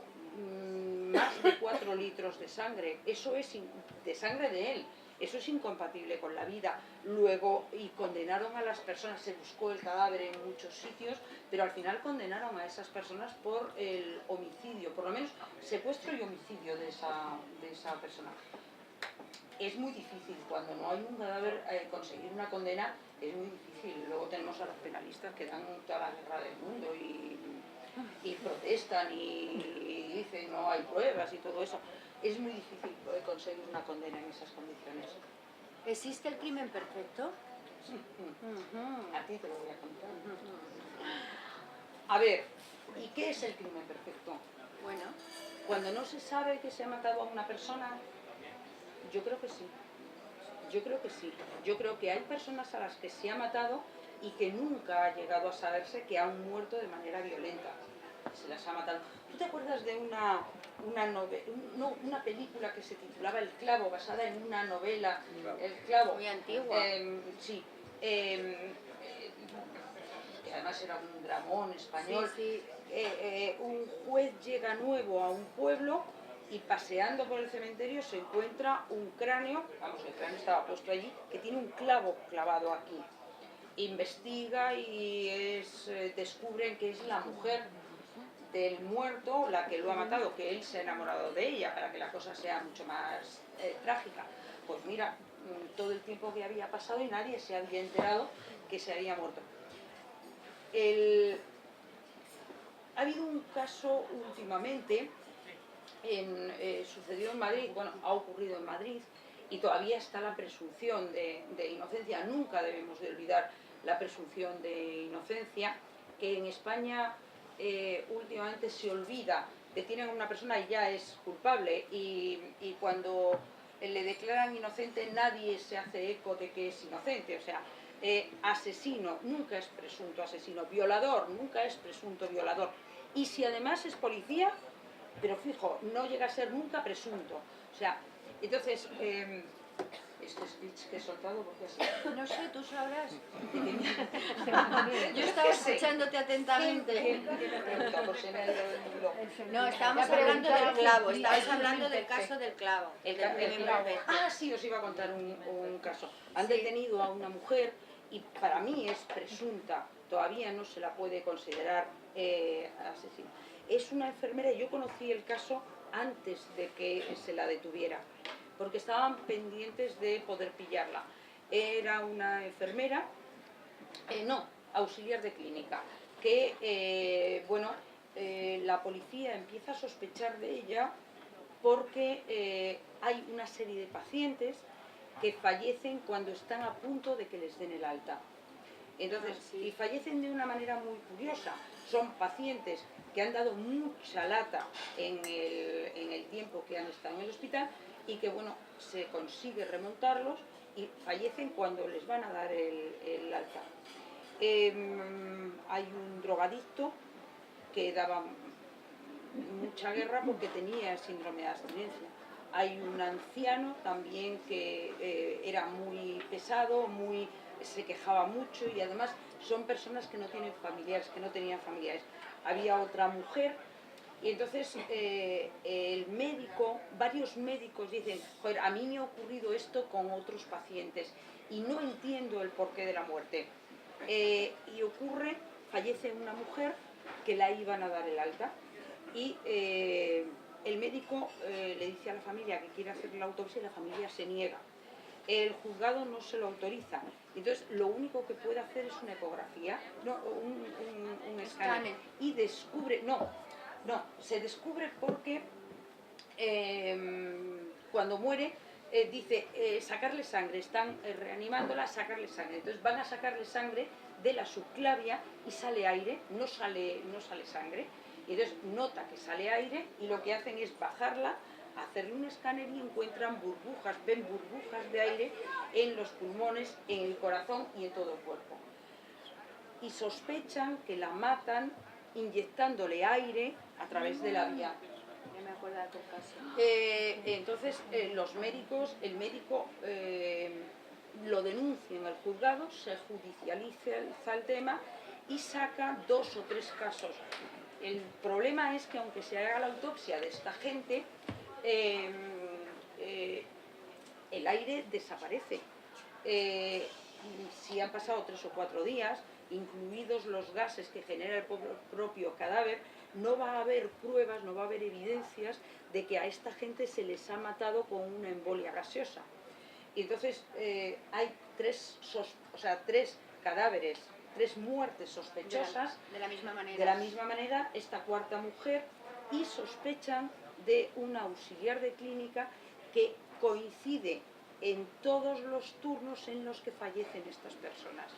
más de 4 litros de sangre. Eso es de sangre de él. Eso es incompatible con la vida. Luego, y condenaron a las personas, se buscó el cadáver en muchos sitios, pero al final condenaron a esas personas por el homicidio, por lo menos secuestro y homicidio de esa persona. Es muy difícil, cuando no hay un cadáver, conseguir una condena es muy difícil. Luego tenemos a los penalistas que dan toda la guerra del mundo y protestan y dicen no hay pruebas y todo eso. Es muy difícil conseguir una condena en esas condiciones. ¿Existe el crimen perfecto? A ti te lo voy a contar. A ver, ¿y qué es el crimen perfecto? Bueno, Cuando no se sabe que se ha matado a una persona, yo creo que sí. Yo creo que sí. Yo creo que hay personas a las que se ha matado y que nunca ha llegado a saberse que han muerto de manera violenta. Se las ha matado. ¿Tú te acuerdas de una película que se titulaba El clavo, basada en una novela? El clavo. muy antigua. Sí. Que además era un dramón español. Sí, Un juez llega nuevo a un pueblo y paseando por el cementerio se encuentra un cráneo, vamos, el cráneo estaba puesto allí, que tiene un clavo clavado aquí. Investiga y descubren que es la mujer del muerto la que lo ha matado, que él se ha enamorado de ella para que la cosa sea mucho más trágica. Pues mira, todo el tiempo que había pasado y nadie se había enterado que se había muerto. Ha habido un caso últimamente, sucedió en Madrid, bueno, ha ocurrido en Madrid, y todavía está la presunción de inocencia. Nunca debemos de olvidar la presunción de inocencia, que en España últimamente se olvida. Detienen a una persona y ya es culpable, y cuando le declaran inocente nadie se hace eco de que es inocente. O sea, asesino nunca es presunto asesino, violador nunca es presunto violador. Y si además es policía, pero fijo, no llega a ser nunca presunto. O sea, entonces, este speech que he soltado, porque así. no sé, tú sabrás. Yo estaba escuchándote atentamente. No, estábamos hablando del clavo, estabas hablando del caso del clavo. El del crimen clavo. perfecto. Ah, sí, os iba a contar un caso. Han detenido a una mujer y para mí es presunta, todavía no se la puede considerar asesina. Es una enfermera y yo conocí el caso antes de que se la detuviera, porque estaban pendientes de poder pillarla. Era una enfermera, auxiliar de clínica, que, la policía empieza a sospechar de ella porque hay una serie de pacientes que fallecen cuando están a punto de que les den el alta. Entonces, y fallecen de una manera muy curiosa. Son pacientes que han dado mucha lata en el tiempo que han estado en el hospital y que, bueno, se consigue remontarlos y fallecen cuando les van a dar el alta. Hay un drogadicto que daba mucha guerra porque tenía síndrome de abstinencia. Hay un anciano también que era muy pesado, se quejaba mucho y además son personas que no tienen familiares, que no tenían familiares. Había otra mujer y entonces el médico, varios médicos dicen, joder, a mí me ha ocurrido esto con otros pacientes y no entiendo el porqué de la muerte. Y fallece una mujer que la iban a dar el alta y el médico le dice a la familia que quiere hacer la autopsia y la familia se niega. el juzgado no se lo autoriza. Entonces, lo único que puede hacer es una ecografía, no, un escáner. Y descubre, se descubre porque cuando muere, dice sacarle sangre, están reanimándola, sacarle sangre. Entonces van a sacarle sangre de la subclavia y sale aire, no sale sangre. Y entonces nota que sale aire y lo que hacen es bajarla, hacerle un escáner y encuentran burbujas, ven burbujas de aire en los pulmones, en el corazón y en todo el cuerpo. Y sospechan que la matan inyectándole aire a través de la vía. Ya me acuerdo de aquel caso. Entonces el médico lo denuncia en el juzgado, se judicializa el tema y saca 2 o 3 casos. El problema es que aunque se haga la autopsia de esta gente, el aire desaparece. Si han pasado 3 o 4 días, incluidos los gases que genera el propio cadáver, no va a haber pruebas, no va a haber evidencias de que a esta gente se les ha matado con una embolia gaseosa. Y entonces hay 3 cadáveres, 3 muertes sospechosas de la misma manera. De la misma manera, esta cuarta mujer, y sospechan de una auxiliar de clínica que coincide en todos los turnos en los que fallecen estas personas.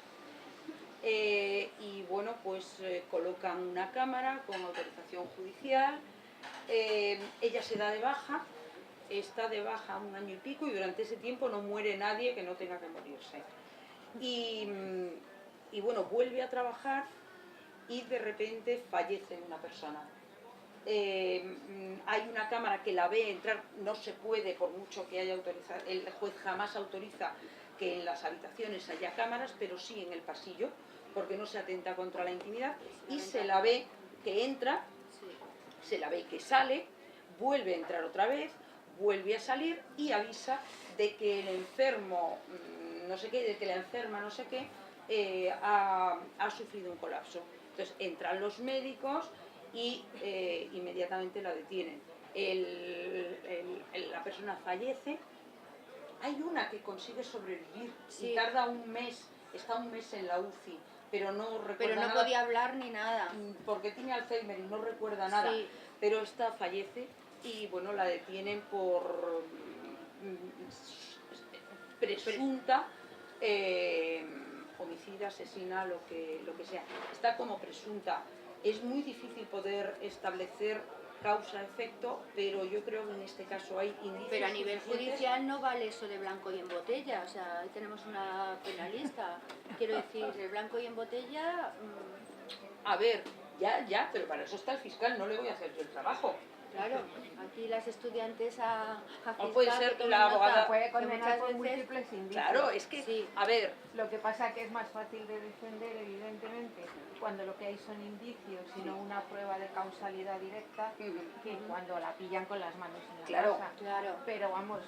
Y bueno, pues colocan una cámara con autorización judicial, ella se da de baja, está de baja 1 año y pico y durante ese tiempo no muere nadie que no tenga que morirse. Y bueno, vuelve a trabajar y de repente fallece una persona. Hay una cámara que la ve entrar, no se puede, por mucho que haya autorizado, el juez jamás autoriza que en las habitaciones haya cámaras, pero sí en el pasillo, porque no se atenta contra la intimidad, y se la ve que entra, se la ve que sale, vuelve a entrar otra vez, vuelve a salir y avisa de que el enfermo, no sé qué, de que la enferma no sé qué, ha sufrido un colapso. Entonces entran los médicos y inmediatamente la detienen. La persona fallece. Hay una que consigue sobrevivir y tarda 1 mes, está 1 mes en la UCI, pero no recuerda nada. Pero no podía hablar ni nada. Porque tiene Alzheimer y no recuerda nada. Sí. Pero esta fallece y bueno, la detienen por presunta homicida, asesina, lo que sea. Está como presunta. Es muy difícil poder establecer causa-efecto, pero yo creo que en este caso hay indicios. Pero a nivel suficientes. judicial no vale eso de blanco y en botella, o sea, ahí tenemos una penalista. Quiero decir, el blanco y en botella... A ver, ya, pero para eso está el fiscal, no le voy a hacer yo el trabajo. Claro, aquí las estudiantes a fiscal, puede ser que la tomen nota, abogada puede que condenar muchas por veces- múltiples indicios. Claro, es que, Sí. a ver, Lo que pasa que es más fácil de defender, evidentemente, cuando lo que hay son indicios y no una prueba de causalidad directa, que cuando la pillan con las manos en la Claro. masa. Claro, Pero vamos,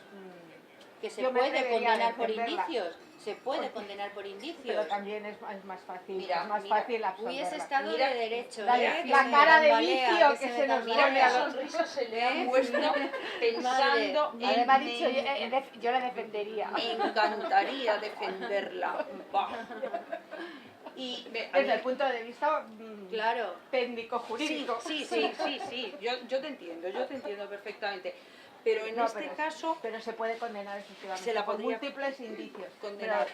que se yo me puede atrevería a condenar por defenderla. indicios, se puede Porque- condenar por pero indicios. también es más fácil, Mira, es más mira, fácil absolverla. Hubiese estado Mira, de derecho, la- ¿eh? la Que cara se de tambalea, vicio que se se nos tambalea. mira qué sonrisa se le ha puesto pensando en... Además ha dicho, yo la defendería. Me encantaría defenderla. Bah. Y Desde el punto de vista Claro, técnico-jurídico. Sí, yo te entiendo perfectamente. Pero en No, este pero- caso, Pero se puede condenar efectivamente Se la por podría múltiples indicios. condenar.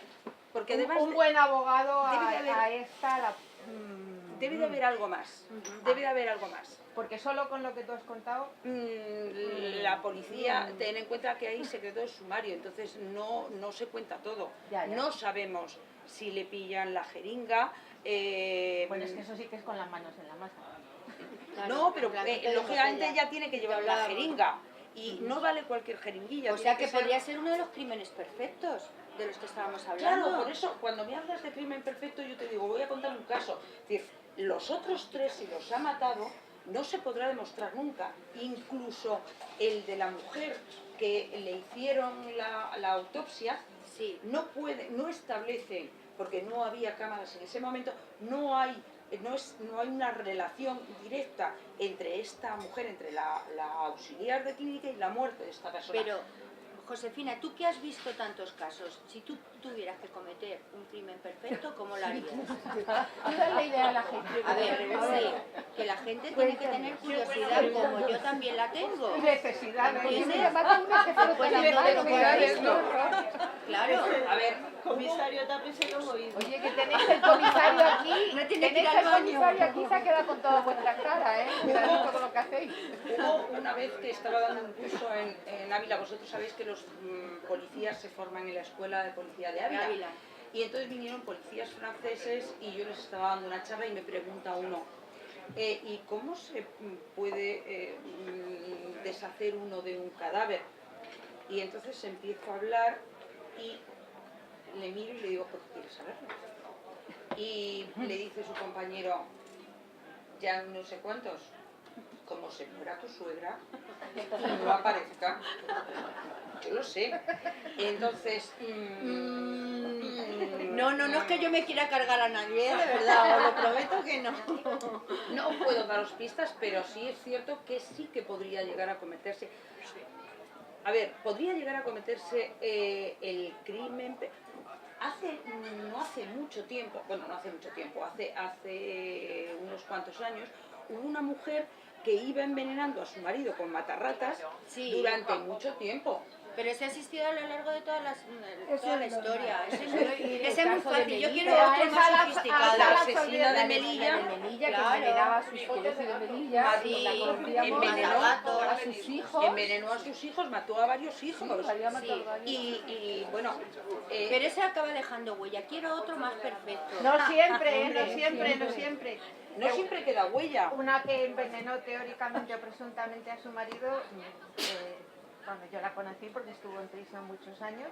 Porque Pero además un buen abogado debe de haber- a esta la... debe de haber algo más. Debe de haber algo más. Porque solo con lo que tú has contado... La policía, ten en cuenta que hay secreto de sumario, entonces no se cuenta todo. Ya. No sabemos si le pillan la jeringa. Bueno, es que eso sí que es con las manos en la masa. claro, No, pero blanquito de lógicamente botella. ella tiene que Te llevar una hablábamos. jeringa. Y no vale cualquier jeringuilla. O tiene sea que ser- podría ser uno de los crímenes perfectos de los que estábamos hablando. Claro, por eso cuando me hablas de crimen perfecto yo te digo, voy a contar un caso. Es decir, los otros 3, si los ha matado, no se podrá demostrar nunca. Incluso el de la mujer que le hicieron la autopsia, Sí, no establece, porque no había cámaras en ese momento, no hay una relación directa entre esta mujer, entre la auxiliar de clínica y la muerte de esta persona. pero Josefina, tú que has visto tantos casos, si tú tuvieras que cometer un crimen perfecto, ¿cómo lo harías? Dale la idea a la gente. A ver, sí, que la gente tiene que tener curiosidad, como yo también la tengo. Necesidad. ¿Entiendes? Pues Claro. A ver, comisario, tápese los oídos. Oye, que tenéis el comisario aquí. No tiene que ir Tenéis al el baño. comisario aquí, se ha quedado con toda vuestra cara, ¿eh? Cuidado con lo que hacéis. Hubo una vez que estaba dando un curso en Ávila, vosotros sabéis que los policías se forman en la Escuela de Policía de Ávila. Ávila. Y entonces vinieron policías franceses y yo les estaba dando una charla y me pregunta uno, ¿y cómo se puede deshacer uno de un cadáver? Y entonces empiezo a hablar y le miro y le digo, ¿por qué quieres saberlo? Y le dice su compañero, ya no sé cuántos, como se muera tu suegra y no aparezca. Yo lo sé. Entonces... No es que yo me quiera cargar a nadie, de verdad, os lo prometo que no. No puedo daros pistas, pero sí es cierto que sí que podría llegar a cometerse. A ver, podría llegar a cometerse el crimen... no hace mucho tiempo, bueno, no hace mucho tiempo, hace unos cuantos años, hubo una mujer que iba envenenando a su marido con matarratas Sí. durante mucho tiempo. Pero se ha asistido a lo largo de toda la historia. Ese Y es el muy caso de fácil. Yo Melilla, quiero otro esa más la- sofisticado. la esa asesina de la Melilla. de Melilla, que Claro. envenenaba a sus hijos de Melilla, Sí, la conocíamos, envenenó a sus hijos. Envenenó a sus hijos, mató a varios hijos. Había matado Sí. varios. Y bueno, Pero ese acaba dejando huella. Quiero otro más perfecto. No siempre, Hombre, no siempre, no siempre. no siempre queda huella. Una que envenenó teóricamente o presuntamente a su marido, bueno, yo la conocí porque estuvo en prisión muchos años,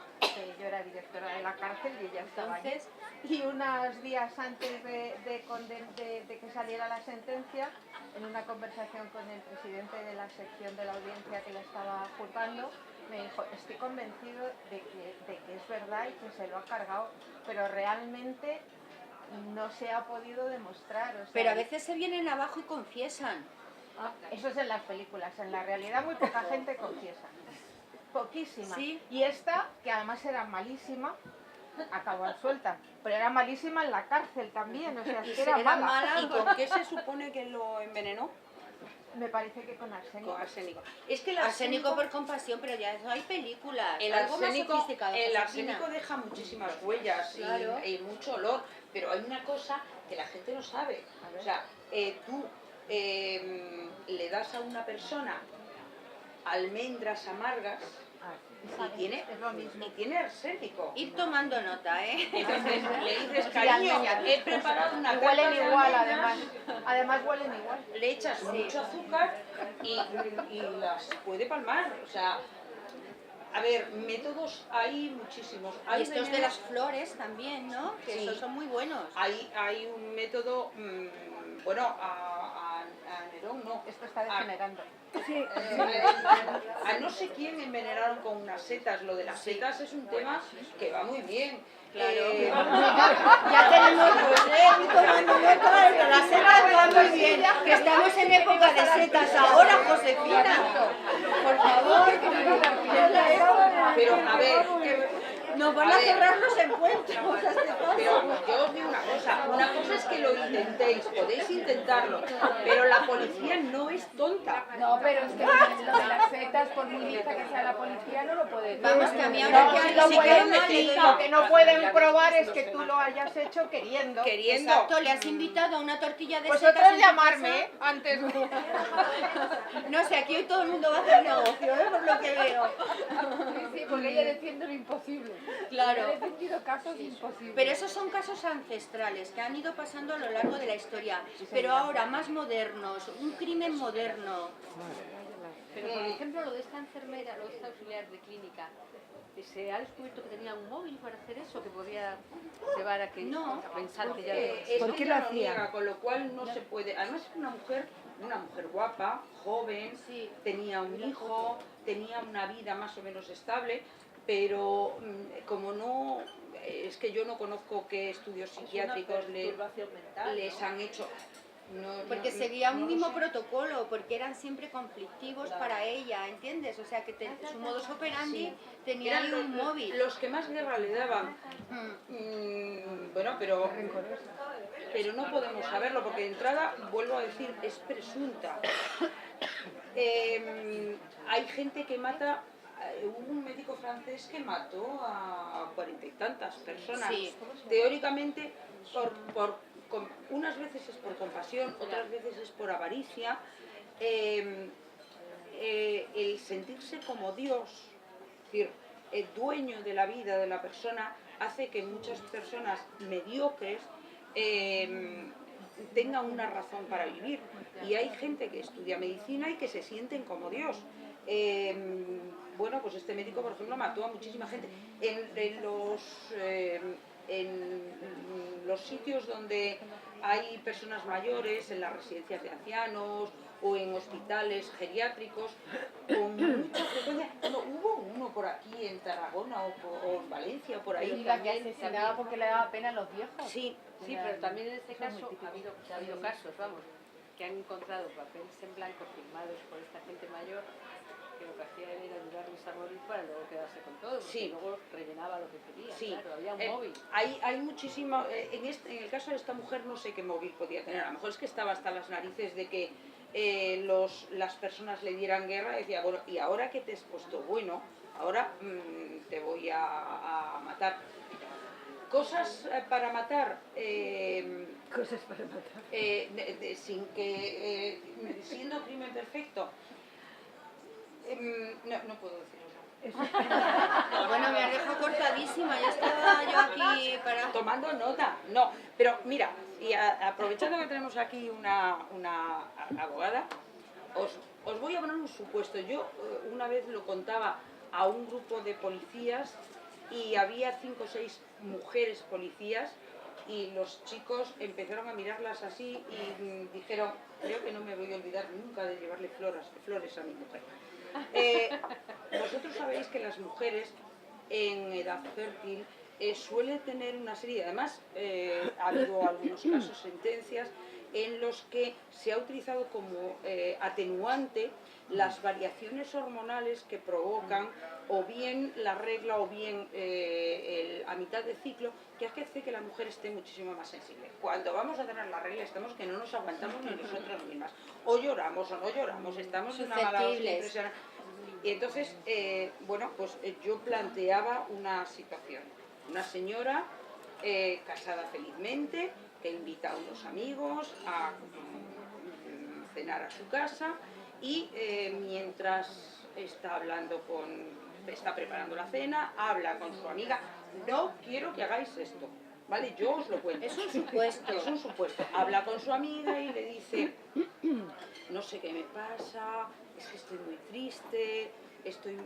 yo era directora de la cárcel y ella estaba allí. Entonces, Y unos días antes de que saliera la sentencia, en una conversación con el presidente de la sección de la audiencia que la estaba juzgando, me dijo, estoy convencido de que es verdad y que se lo ha cargado, pero realmente no se ha podido demostrar. O sea, pero a veces se vienen abajo y confiesan. eso es en las películas, en la realidad muy poca gente confiesa. Poquísima. Sí. Y esta, que además era malísima, acabó suelta. Pero era malísima en la cárcel también, o sea, es que era Era mala. mala. ¿Y con qué se supone que lo envenenó? Me parece que con arsénico. Con arsénico. Es que el Arsénico por compasión, pero ya eso hay películas. el Algo más arsénico, sofisticado, el Josefina. arsénico deja muchísimas huellas Claro. y mucho olor, pero hay una cosa que la gente no sabe. A ver. O sea, tú le das a una persona almendras amargas y tiene, Es lo mismo. y tiene arsénico. Ir tomando nota, ¿eh? Entonces le dices, Sí, cariño, almendras. he preparado una Y tarta huelen de igual, almendras". además huelen igual. Le echas mucho azúcar y las puede palmar. O sea, a ver, métodos hay muchísimos. Y Hay estos de venenos- las flores también, ¿no? Que Sí. esos son muy buenos. hay un método, bueno, a Nerón no. Esto está degenerando. A no sé quién envenenaron con unas setas. Lo de las setas es un tema que va muy bien. Claro. Ya tenemos tomando nota de que las setas van muy bien. Que estamos en época de setas ahora, Josefina. Por favor. Pero a ver, que- Nos van A a ver. cerrar los encuentros. pero yo os digo una cosa es que lo intentéis, podéis intentarlo, pero la policía no es tonta. No, pero es que lo de las setas, por muy lista que sea la policía, no lo puede decir. Vamos, que a mí ahora No, que si hay lo sí pueden que decir, no lo que no pueden probar es que tú lo hayas hecho queriendo. Queriendo. Exacto, le has invitado a una tortilla de setas Vosotros en tu llamarme, casa. ¿eh? Antes de... No sé, aquí hoy todo el mundo va a hacer negocio, ¿eh? Por lo que veo. Sí, porque ella defiende lo imposible. Claro. He defendido casos imposibles. Pero esos son casos ancestrales que han ido pasando a lo largo de la historia. Pero ahora, más modernos, un crimen moderno. Pero, por ejemplo, lo de esta enfermera, lo de esta auxiliar de clínica, ¿se ha descubierto que tenía un móvil para hacer eso? Que podía llevar a que No, a pensar que ya Es ¿Por que qué ella lo lo hacía? niega, con lo cual no se puede. Además es una mujer guapa, joven, Sí. tenía un hijo, tenía una vida más o menos estable, pero como no, es que yo no conozco qué estudios psiquiátricos les han hecho. Porque seguía un mismo protocolo, porque eran siempre conflictivos para ella, ¿entiendes? O sea, que su modus operandi tenía ahí un móvil. Los que más guerra le daban. Bueno, pero no podemos saberlo, porque de entrada, vuelvo a decir, es presunta. Hay gente que mata. Hubo un médico francés que mató a 40 y tantas personas. Sí. Teóricamente, unas veces es por compasión, otras veces es por avaricia. El sentirse como Dios, es decir, el dueño de la vida de la persona, hace que muchas personas mediocres tengan una razón para vivir. Y hay gente que estudia medicina y que se sienten como Dios. Bueno, pues este médico, por ejemplo, mató a muchísima gente. En los sitios donde hay personas mayores, en las residencias de ancianos o en hospitales geriátricos, con mucha frecuencia. Hubo uno por aquí en Tarragona o en Valencia, por ahí. Y la que asesinaba porque le daba pena a los viejos. Sí, Sí, pero también en este caso ha habido casos, vamos, que han encontrado papeles en blanco firmados por esta gente mayor que lo que hacía era ayudarles a morir para luego quedarse con todo, porque Sí. luego rellenaba lo que quería, sí. claro, había un móvil. Hay muchísimo. En el caso de esta mujer no sé qué móvil podía tener. A lo mejor es que estaba hasta las narices de que las personas le dieran guerra. Decía, bueno, y ahora que te has puesto bueno, ahora te voy a matar. Cosas para matar. Cosas para matar. Sin que. Siendo crimen perfecto. No puedo decirlo. Bueno, me has dejado cortadísima, ya estaba yo aquí para... Tomando nota, no, pero mira, y aprovechando que tenemos aquí una abogada, os voy a poner un supuesto. Yo una vez lo contaba a un grupo de policías y había 5 o 6 mujeres policías y los chicos empezaron a mirarlas así y dijeron, creo que no me voy a olvidar nunca de llevarle flores a mi mujer. Vosotros sabéis que las mujeres en edad fértil suelen tener una serie, además ha habido algunos casos, sentencias, en los que se ha utilizado como atenuante las variaciones hormonales que provocan o bien la regla o bien a mitad de ciclo, que hace que la mujer esté muchísimo más sensible. Cuando vamos a tener la regla estamos que no nos aguantamos ni nosotras mismas. O lloramos o no lloramos, estamos en una mala hostia impresionante. Y entonces, bueno, pues yo planteaba una situación. Una señora casada felizmente, que invita a unos amigos a cenar a su casa y mientras está está preparando la cena, habla con su amiga. No quiero que hagáis esto, ¿vale? Yo os lo cuento. Es un supuesto. Es un supuesto. Habla con su amiga y le dice, no sé qué me pasa, es que estoy muy triste, estoy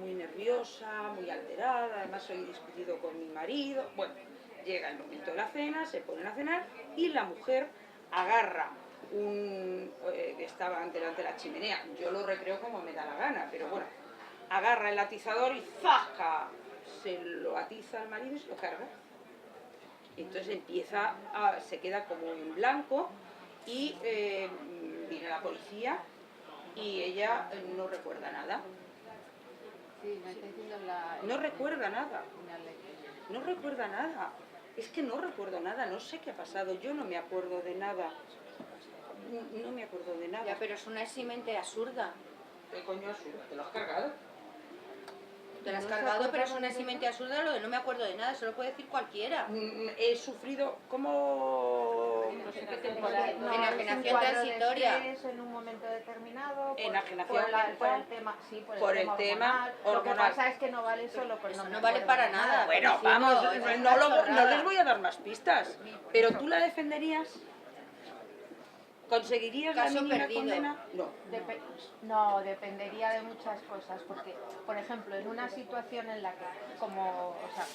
muy nerviosa, muy alterada, además hoy he discutido con mi marido. Bueno, llega el momento de la cena, se ponen a cenar y la mujer agarra estaban delante de la chimenea, yo lo recreo como me da la gana, pero bueno, agarra el atizador y ¡zasca! Se lo atiza al marido y se lo carga. Entonces se queda como en blanco y viene la policía y ella no recuerda nada. Sí, me está diciendo No recuerda nada. No recuerda nada. Es que no recuerdo nada, no sé qué ha pasado, yo no me acuerdo de nada. No me acuerdo de nada. Ya, pero es una eximente absurda. ¿Qué coño absurdo? ¿Te lo has cargado? Te la has cargado, pero es una eximente absurda lo de no me acuerdo de nada, eso lo puede decir cualquiera. He sufrido como... no sé qué temporada. Enajenación transitoria. En un momento determinado. Enajenación por el tema, sí, por el tema hormonal. Lo que pasa es que no vale solo por Eso no no me vale acuerdo para de nada. Bueno, Sí, vamos, no, es una no chorrada. les voy a dar más pistas. Pero tú la defenderías. ¿Conseguirías la Caso mínima perdido. condena? No. No, dependería de muchas cosas, porque, por ejemplo, en una situación en la que, como, o sea,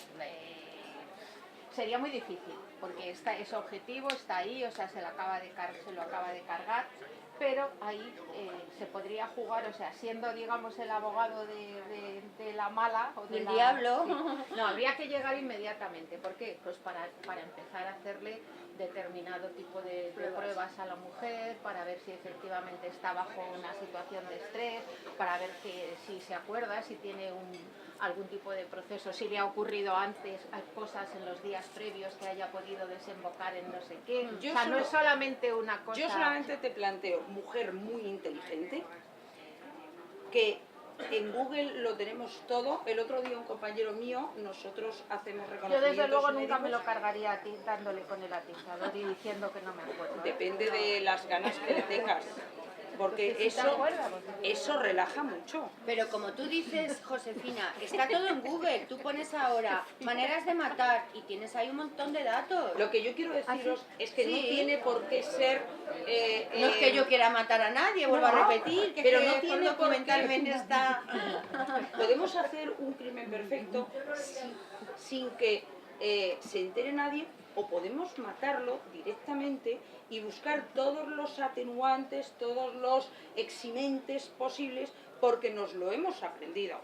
sería muy difícil, porque ese objetivo está ahí, o sea, se lo acaba de cargar, pero ahí se podría jugar, o sea, siendo, digamos, el abogado de la mala o Del diablo. sí. No, habría que llegar inmediatamente. ¿Por qué? Pues para empezar a hacerle determinado tipo de pruebas a la mujer, para ver si efectivamente está bajo una situación de estrés, para ver si se acuerda, si tiene algún tipo de proceso, si le ha ocurrido antes cosas en los días previos que haya podido desembocar en no sé qué. O sea, no es solamente una cosa... Yo solamente te planteo mujer muy inteligente, que en Google lo tenemos todo. El otro día un compañero mío, nosotros hacemos Yo reconocimientos desde luego nunca médicos. me lo cargaría a ti dándole con el atizador y diciendo que no me acuerdo. Depende de las ganas que le tengas, porque Porque si te acuerdas, eso relaja mucho. Pero como tú dices, Josefina, está todo en Google. Tú pones ahora maneras de matar y tienes ahí un montón de datos. Lo que yo quiero deciros es que no Sí. tiene por qué ser... No es que yo quiera matar a nadie, vuelvo a repetir, que pero es que no tiene por documentalmente está... Podemos hacer un crimen perfecto sin que se entere nadie, o podemos matarlo directamente y buscar todos los atenuantes, todos los eximentes posibles, porque nos lo hemos aprendido.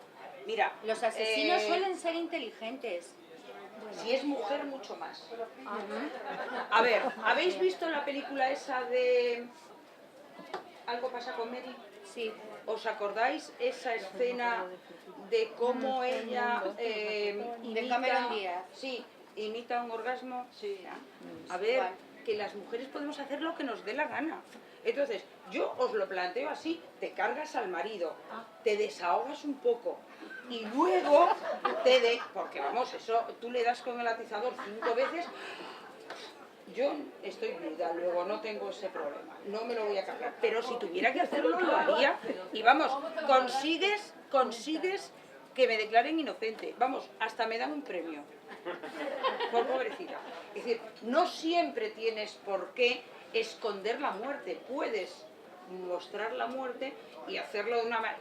Mira, Los asesinos suelen ser inteligentes. si es mujer, mucho más. A ver, ¿habéis visto la película esa de Algo pasa con Mary? Sí. ¿Os acordáis esa escena de cómo ella De Cameron Díaz. Sí, imita un orgasmo? Sí. A ver, Igual. que las mujeres podemos hacer lo que nos dé la gana. Entonces, yo os lo planteo así: te cargas al marido, te desahogas un poco y luego porque vamos, eso tú le das con el atizador 5 veces. Yo estoy viuda, luego no tengo ese problema, no me lo voy a cargar, pero si tuviera que hacerlo, lo haría. Y vamos, consigues que me declaren inocente, vamos, hasta me dan un premio, por pobrecita. Es decir, no siempre tienes por qué esconder la muerte, puedes mostrar la muerte y hacerlo de una manera...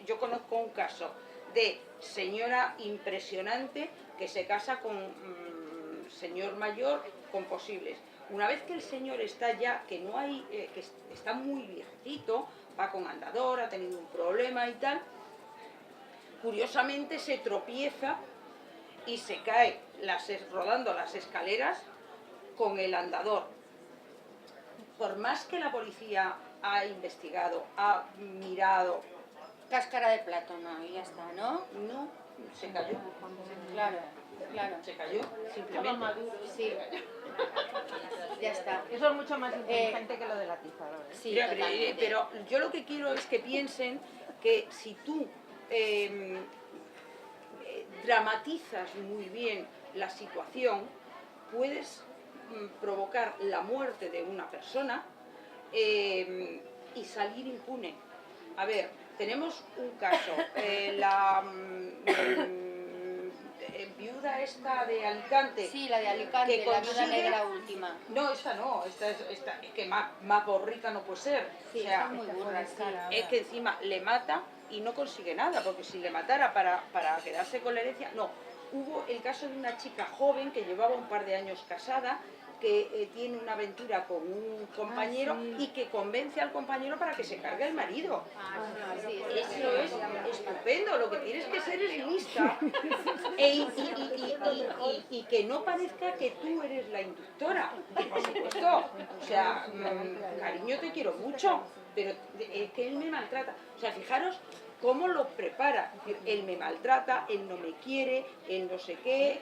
Yo conozco un caso de señora impresionante que se casa con señor mayor con posibles. Una vez que el señor está ya, que no hay, que está muy viejito, va con andador, ha tenido un problema y tal, curiosamente se tropieza y se cae rodando las escaleras con el andador. Por más que la policía ha investigado, ha mirado, Cáscara de plátano y ya está, ¿no? no, se cayó. Claro, claro. Se cayó, simplemente. Sí. Ya está. Eso es mucho más inteligente que lo del atizador. Sí, Mira, totalmente. pero yo lo que quiero es que piensen que si tú dramatizas muy bien la situación, puedes provocar la muerte de una persona y salir impune. A ver, tenemos un caso, la viuda esta de Alicante. Sí, la de Alicante, que la viuda consigue- negra última. No, esta no, esta es que más borrica no puede ser. Sí, O sea, está muy burra, sí. es que encima le mata y no consigue nada, porque si le matara para quedarse con la herencia, no. Hubo el caso de una chica joven que llevaba un par de años casada, que tiene una aventura con un compañero y que convence al compañero para que se cargue al marido. Sí, Eso es estupendo, lo que tienes que ser es lista y que no parezca que tú eres la inductora, por supuesto. O sea, cariño, te quiero mucho, pero es que él me maltrata. O sea, fijaros cómo lo prepara. Es decir, él me maltrata, él no me quiere, él no sé qué,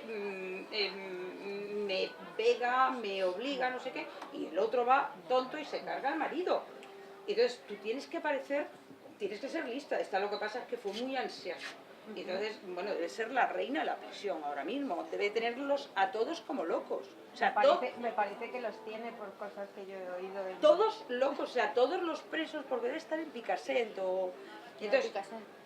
me pega, me obliga, no sé qué, y el otro va tonto y se carga al marido. Entonces tú tienes que ser lista. Lo que pasa es que fue muy ansiosa. Entonces, bueno, debe ser la reina de la prisión ahora mismo. Debe tenerlos a todos como locos. O sea, Me parece que los tiene por cosas que yo he oído. todos locos, o sea, todos los presos, porque debe estar en Picassent o... Entonces,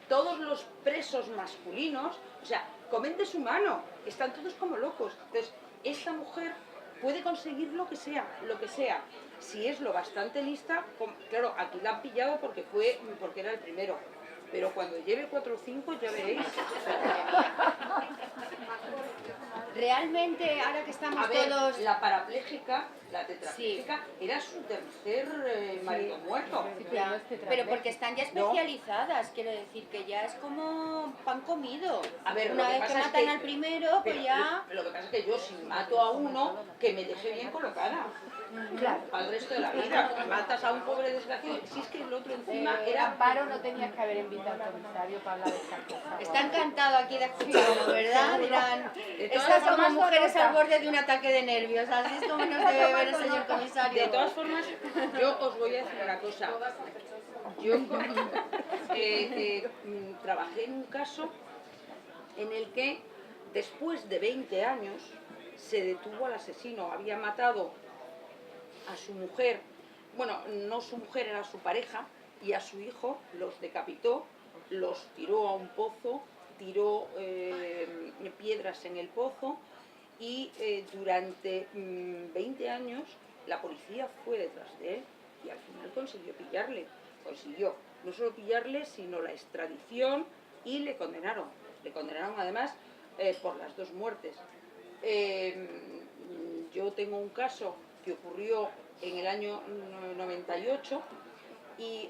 todos los presos masculinos, o sea, comen de su mano, están todos como locos. Entonces, esta mujer puede conseguir lo que sea, si es lo bastante lista. Claro, aquí la han pillado porque era el primero, pero cuando lleve 4 o 5 ya veréis. Realmente, ahora que estamos A ver, todos... la parapléjica, la tetrapléjica, era su tercer marido muerto. Ya, pero porque están ya especializadas, quiero decir que ya es como pan comido. A ver, Una lo que vez que pasa es matan que- al primero, pues Pero ya... lo que pasa es que yo, si mato a uno, que me deje bien colocada. Claro. Al resto de la vida. Matas a un pobre desgraciado. Si es que el otro encima era... Amparo, no tenías que haber invitado al comisario para hablar de estas cosas. Está encantado aquí de escucharlo, ¿verdad? Dirán, De todas estas como formas, mujeres nota. al borde de un ataque de nervios, así es como nos debe ver el señor comisario. De todas formas, yo os voy a decir una cosa. Yo trabajé en un caso en el que después de 20 años se detuvo al asesino. Había matado a su mujer, bueno, no su mujer, era su pareja, y a su hijo los decapitó, los tiró a un pozo, tiró piedras en el pozo y durante 20 años la policía fue detrás de él y al final consiguió pillarle. Consiguió no solo pillarle, sino la extradición y le condenaron. Le condenaron además por las dos muertes. Yo tengo un caso que ocurrió en el año 98 y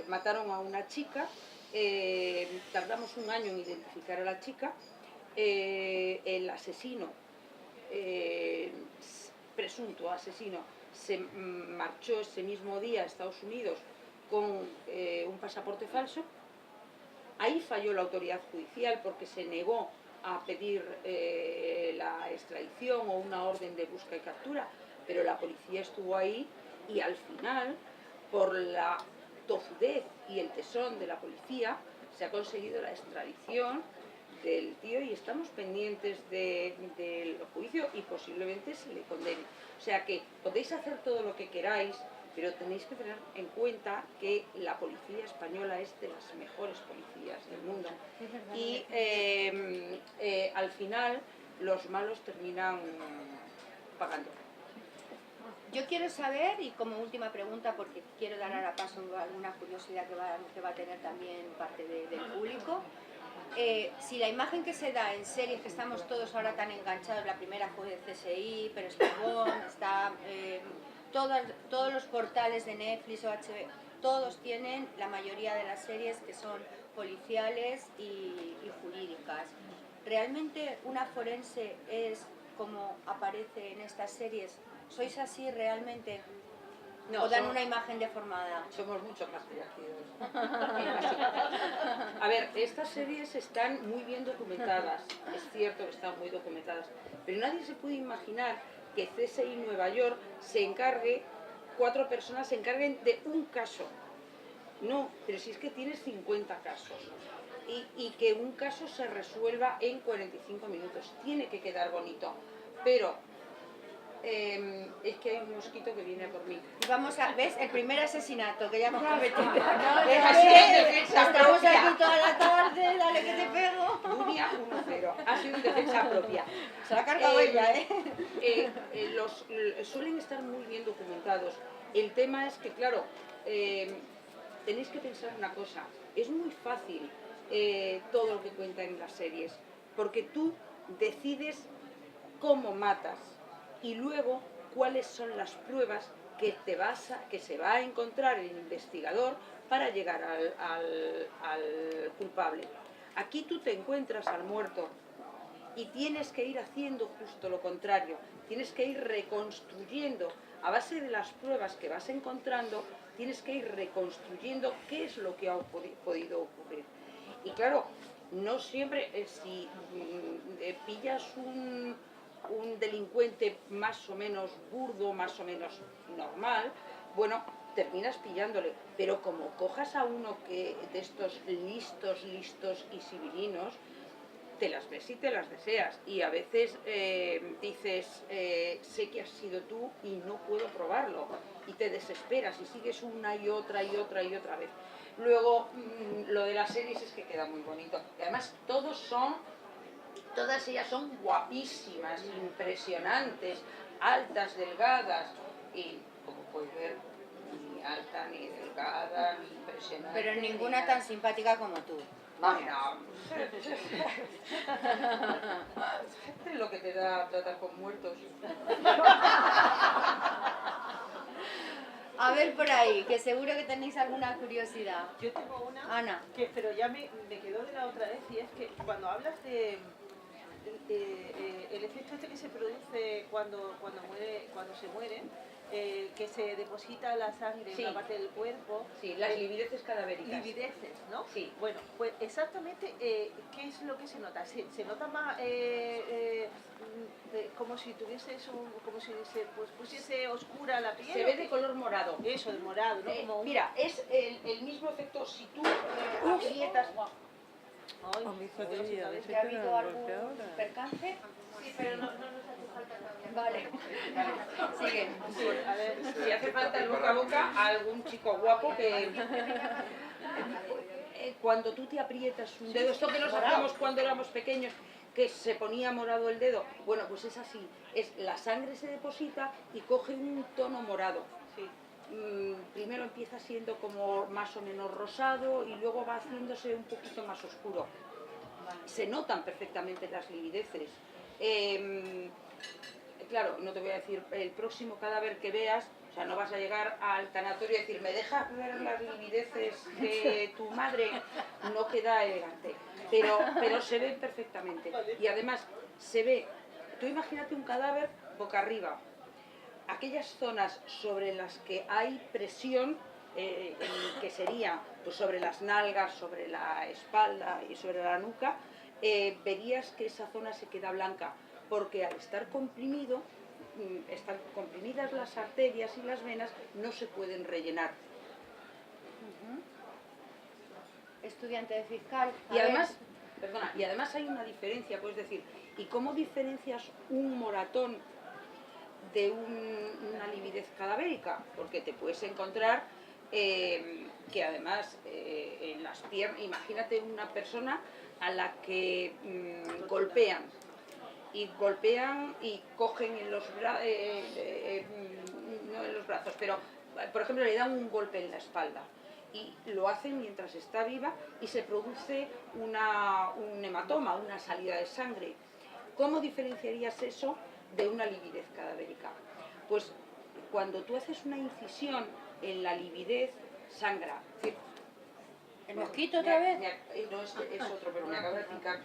mataron a una chica. Tardamos un año en identificar a la chica. El asesino, presunto asesino, se marchó ese mismo día a Estados Unidos con un pasaporte falso. Ahí falló la autoridad judicial porque se negó a pedir la extradición o una orden de busca y captura, pero la policía estuvo ahí y al final, por la tozudez y el tesón de la policía, se ha conseguido la extradición del tío y estamos pendientes del juicio y posiblemente se le condene. O sea que podéis hacer todo lo que queráis, pero tenéis que tener en cuenta que la policía española es de las mejores policías del mundo y al final los malos terminan pagando. Yo quiero saber, y como última pregunta, porque quiero dar ahora paso a alguna curiosidad que va a tener también parte del público, si la imagen que se da en series, que estamos todos ahora tan enganchados, la primera fue de CSI, pero está Bond, está todos los portales de Netflix o HBO, todos tienen la mayoría de las series que son policiales y jurídicas. ¿Realmente una forense es como aparece en estas series? ¿Sois así realmente? No, ¿O dan una imagen deformada? Somos mucho más divertidos. A ver, estas series están muy bien documentadas, es cierto que están muy documentadas, pero nadie se puede imaginar que CSI Nueva York se encargue, 4 personas se encarguen de un caso. No, pero si es que tienes 50 casos y que un caso se resuelva en 45 minutos, tiene que quedar bonito, pero es que hay un mosquito que viene por mí. Y vamos a, ¿ves? El primer asesinato que ya hemos cometido. Ha sido en defensa Estamos propia. aquí toda la tarde, dale que te pego. Dunia 1-0, ha sido en defensa propia. Se la ha cargado ella, ¿eh? Suelen estar muy bien documentados. El tema es que, claro, tenéis que pensar una cosa. Es muy fácil todo lo que cuentan en las series, porque tú decides cómo matas y luego cuáles son las pruebas que se va a encontrar el investigador para llegar al culpable. Aquí tú te encuentras al muerto y tienes que ir haciendo justo lo contrario, tienes que ir reconstruyendo, a base de las pruebas que vas encontrando, tienes que ir reconstruyendo qué es lo que ha podido ocurrir. Y claro, no siempre, si pillas un delincuente más o menos burdo, más o menos normal, bueno, terminas pillándole, pero como cojas a uno de estos listos y civilinos, te las ves y te las deseas, y a veces dices, sé que has sido tú y no puedo probarlo, y te desesperas y sigues una y otra vez. Luego, lo de las series es que queda muy bonito, y además todas ellas son guapísimas, impresionantes, altas, delgadas, y como puedes ver, ni alta, ni delgada, ni impresionante. Pero ni ninguna nada. tan simpática como tú. Bueno, es lo que te da tratar con muertos. A ver por ahí, que seguro que tenéis alguna curiosidad. Yo tengo una, Ana. pero ya me quedó de la otra vez, y es que cuando hablas de el efecto este que se produce cuando se muere, que se deposita la sangre Sí. en una parte del cuerpo. Sí, las livideces cadavéricas. Livideces, ¿no? Sí. Bueno, pues exactamente, ¿qué es lo que se nota? ¿Se nota más como si tuvieses como si se pusiese oscura la piel? Se ve de color morado. Eso, de morado, ¿no? Como un... Mira, es el mismo efecto si tú aprietas... Ay, ¿Que ha habido algún percance? Sí, pero no nos hace falta todavía. Vale. Sigue. a ver, Si hace falta el boca a boca a algún chico guapo que... Cuando tú te aprietas un dedo, esto que nos hacíamos cuando éramos pequeños, que se ponía morado el dedo, bueno, pues es así, la sangre se deposita y coge un tono morado. sí. Primero empieza siendo como más o menos rosado y luego va haciéndose un poquito más oscuro. Se notan perfectamente las livideces. Claro, no te voy a decir el próximo cadáver que veas, o sea, no vas a llegar al tanatorio y decir, ¿me dejas ver las livideces de tu madre? No queda elegante, pero se ven perfectamente. Y además se ve, tú imagínate un cadáver boca arriba, aquellas zonas sobre las que hay presión, que sería pues, sobre las nalgas, sobre la espalda y sobre la nuca, verías que esa zona se queda blanca, porque al estar comprimido, están comprimidas las arterias y las venas, no se pueden rellenar. Estudiante de fiscal. Y además, perdona, y además hay una diferencia, puedes decir, ¿y cómo diferencias un moratón de una lividez cadavérica? Porque te puedes encontrar que además en las piernas, imagínate una persona a la que golpean y cogen en los brazos, no en los brazos, pero por ejemplo le dan un golpe en la espalda y lo hacen mientras está viva y se produce un hematoma, una salida de sangre. ¿Cómo diferenciarías eso de una lividez cadavérica? Pues cuando tú haces una incisión en la lividez, sangra. ¿El mosquito otra vez? No, es otro, pero me acabo de picar.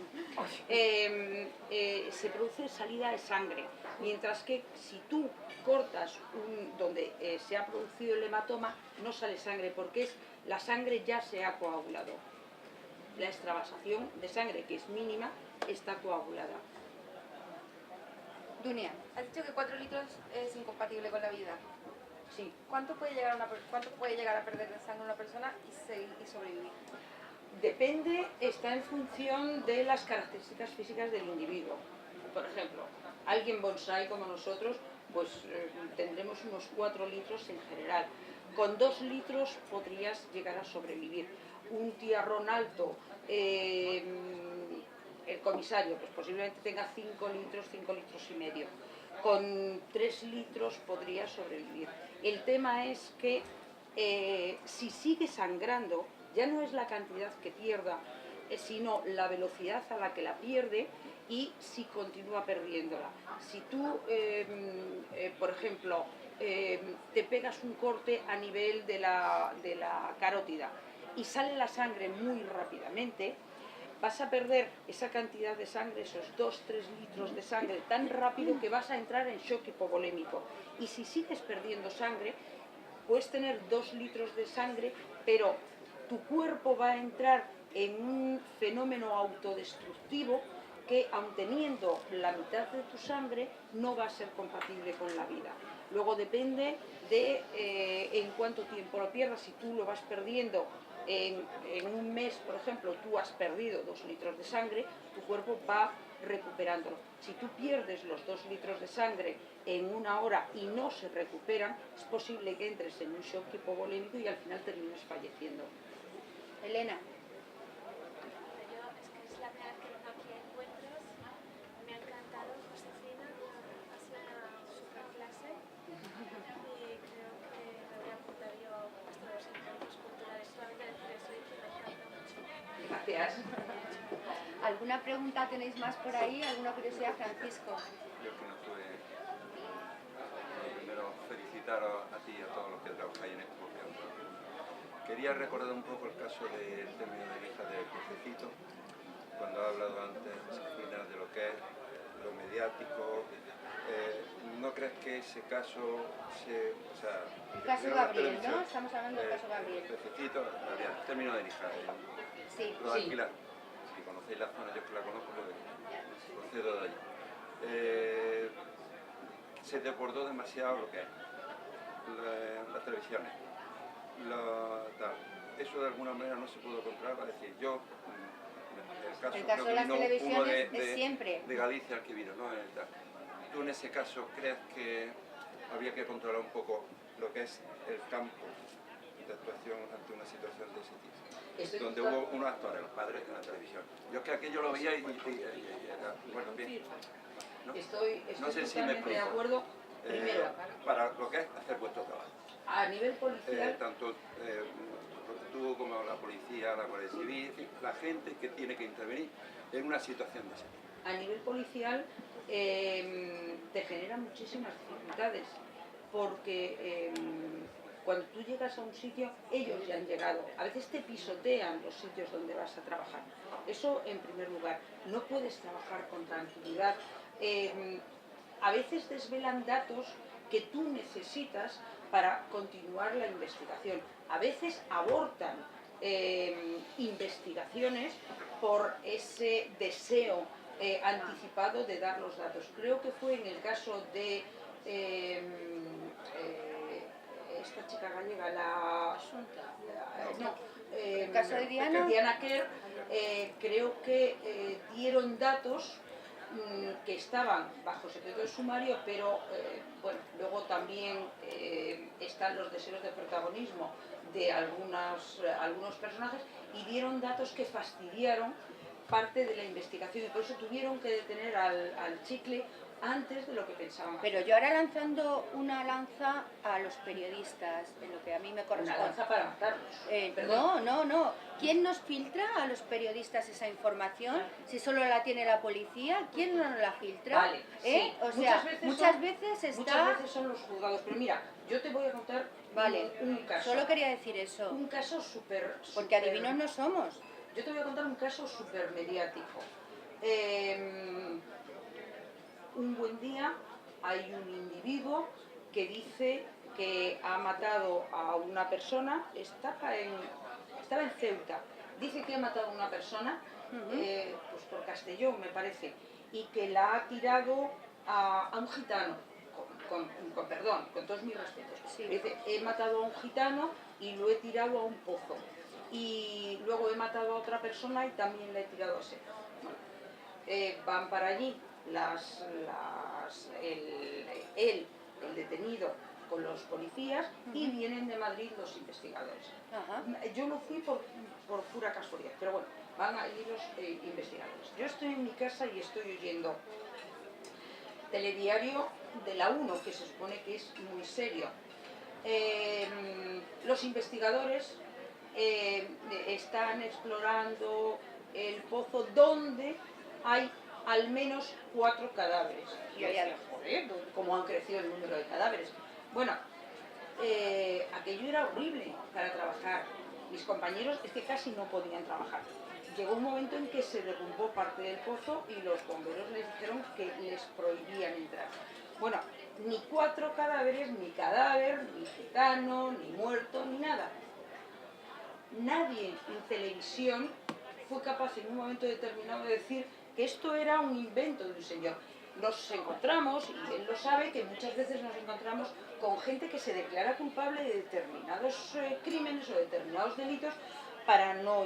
Se produce salida de sangre, mientras que si tú cortas donde se ha producido el hematoma, no sale sangre, porque la sangre ya se ha coagulado. La extravasación de sangre, que es mínima, está coagulada. Dunia. Has dicho que 4 litros es incompatible con la vida. Sí. ¿Cuánto puede llegar a perder de sangre una persona y sobrevivir? Depende, está en función de las características físicas del individuo. Por ejemplo, alguien bonsai como nosotros, pues tendremos unos 4 litros en general. Con 2 litros podrías llegar a sobrevivir. Un tiarrón alto, el comisario, pues posiblemente tenga 5 litros y medio. Con 3 litros podría sobrevivir. El tema es que si sigue sangrando, ya no es la cantidad que pierda, sino la velocidad a la que la pierde y si continúa perdiéndola. Si tú, por ejemplo, te pegas un corte a nivel de la carótida y sale la sangre muy rápidamente, vas a perder esa cantidad de sangre, esos 2-3 litros de sangre, tan rápido que vas a entrar en shock hipovolémico. Y si sigues perdiendo sangre, puedes tener 2 litros de sangre, pero tu cuerpo va a entrar en un fenómeno autodestructivo que, aun teniendo la mitad de tu sangre, no va a ser compatible con la vida. Luego depende de en cuánto tiempo lo pierdas. Si tú lo vas perdiendo en un mes, por ejemplo, tú has perdido 2 litros de sangre, tu cuerpo va recuperándolo. Si tú pierdes los 2 litros de sangre en 1 hora y no se recuperan, es posible que entres en un shock hipovolémico y al final termines falleciendo. Elena. Es la primera vez que vengo aquí a encuentros. Me ha encantado, Josefina, ha sido una super clase y creo que me voy a apuntar yo a estos encuentros culturales. Solamente decir eso y que me encanta mucho. Gracias. Gracias. ¿Alguna pregunta tenéis más por ahí? ¿Alguna curiosidad, Francisco? Yo que no tuve... primero, felicitaros a ti y a todos los que trabajáis en esto, porque quería recordar un poco el caso del término de hija del Crucecito, cuando ha hablado antes Josefina de lo que es lo mediático. ¿No crees que ese caso se... O sea, El caso Gabriel, ¿no? Estamos hablando del caso Gabriel. Crucecito, Gabriel, término de hija. Sí. Los alquilar. Si conocéis la zona, yo que la conozco, pues procedo de allí. Se desbordó demasiado lo que es las televisiones. Eso de alguna manera no se pudo controlar, es decir, yo, el caso de las televisiones es siempre de Galicia, el que vino, ¿no? ¿Tú en ese caso crees que había que controlar un poco lo que es el campo de actuación ante una situación de ese tipo? Donde hubo unos actores, los padres en la televisión. Yo es que aquello lo veía y era, bueno, bien. ¿No? Estoy No sé si me totalmente de explico. acuerdo. Primero, para lo que es hacer vuestro trabajo. a nivel policial, Tanto tú como la policía, la Guardia Civil, en fin, la gente que tiene que intervenir en una situación de ese tipo. a nivel policial te genera muchísimas dificultades, porque cuando tú llegas a un sitio, ellos ya han llegado. A veces te pisotean los sitios donde vas a trabajar. Eso en primer lugar. No puedes trabajar con tranquilidad. A veces desvelan datos que tú necesitas para continuar la investigación. A veces abortan investigaciones por ese deseo anticipado de dar los datos. Creo que fue en el caso de esta chica gallega, el caso de Diana Kerr, creo que dieron datos que estaban bajo secreto de sumario, pero bueno, luego también están los deseos de protagonismo de algunos personajes, y dieron datos que fastidiaron parte de la investigación, y por eso tuvieron que detener al chicle antes de lo que pensaban. Pero yo ahora lanzando una lanza a los periodistas, en lo que a mí me corresponde. Una lanza para matarlos. No. ¿Quién nos filtra a los periodistas esa información? Si solo la tiene la policía, ¿quién no nos la filtra? Vale, sí. O sea, muchas veces son los juzgados. Pero mira, yo te voy a contar un caso. Solo quería decir eso. Un caso súper... Porque adivinos no somos. Yo te voy a contar un caso súper mediático. Un buen día hay un individuo que dice que ha matado a una persona, estaba en Ceuta, dice que ha matado a una persona, pues por Castellón me parece, y que la ha tirado a un gitano, con perdón, con todos mis respetos. Sí. Dice, he matado a un gitano y lo he tirado a un pozo, y luego he matado a otra persona y también la he tirado a ese pozo. Bueno, van para allí el detenido con los policías, y vienen de Madrid los investigadores. Yo no fui por pura casualidad, pero bueno, van allí los investigadores. Yo estoy en mi casa y estoy oyendo telediario de la 1, que se supone que es muy serio. Los investigadores están explorando el pozo donde hay al menos 4 cadáveres. Y yo decía, joder, ¿cómo han crecido el número de cadáveres? Bueno, aquello era horrible para trabajar. Mis compañeros es que casi no podían trabajar. Llegó un momento en que se derrumbó parte del pozo y los bomberos les dijeron que les prohibían entrar. Bueno, ni 4 cadáveres, ni cadáver, ni gitano, ni muerto, ni nada. Nadie en televisión fue capaz en un momento determinado de decir que esto era un invento de un señor. Nos encontramos, y él lo sabe, que muchas veces nos encontramos con gente que se declara culpable de determinados crímenes o determinados delitos para no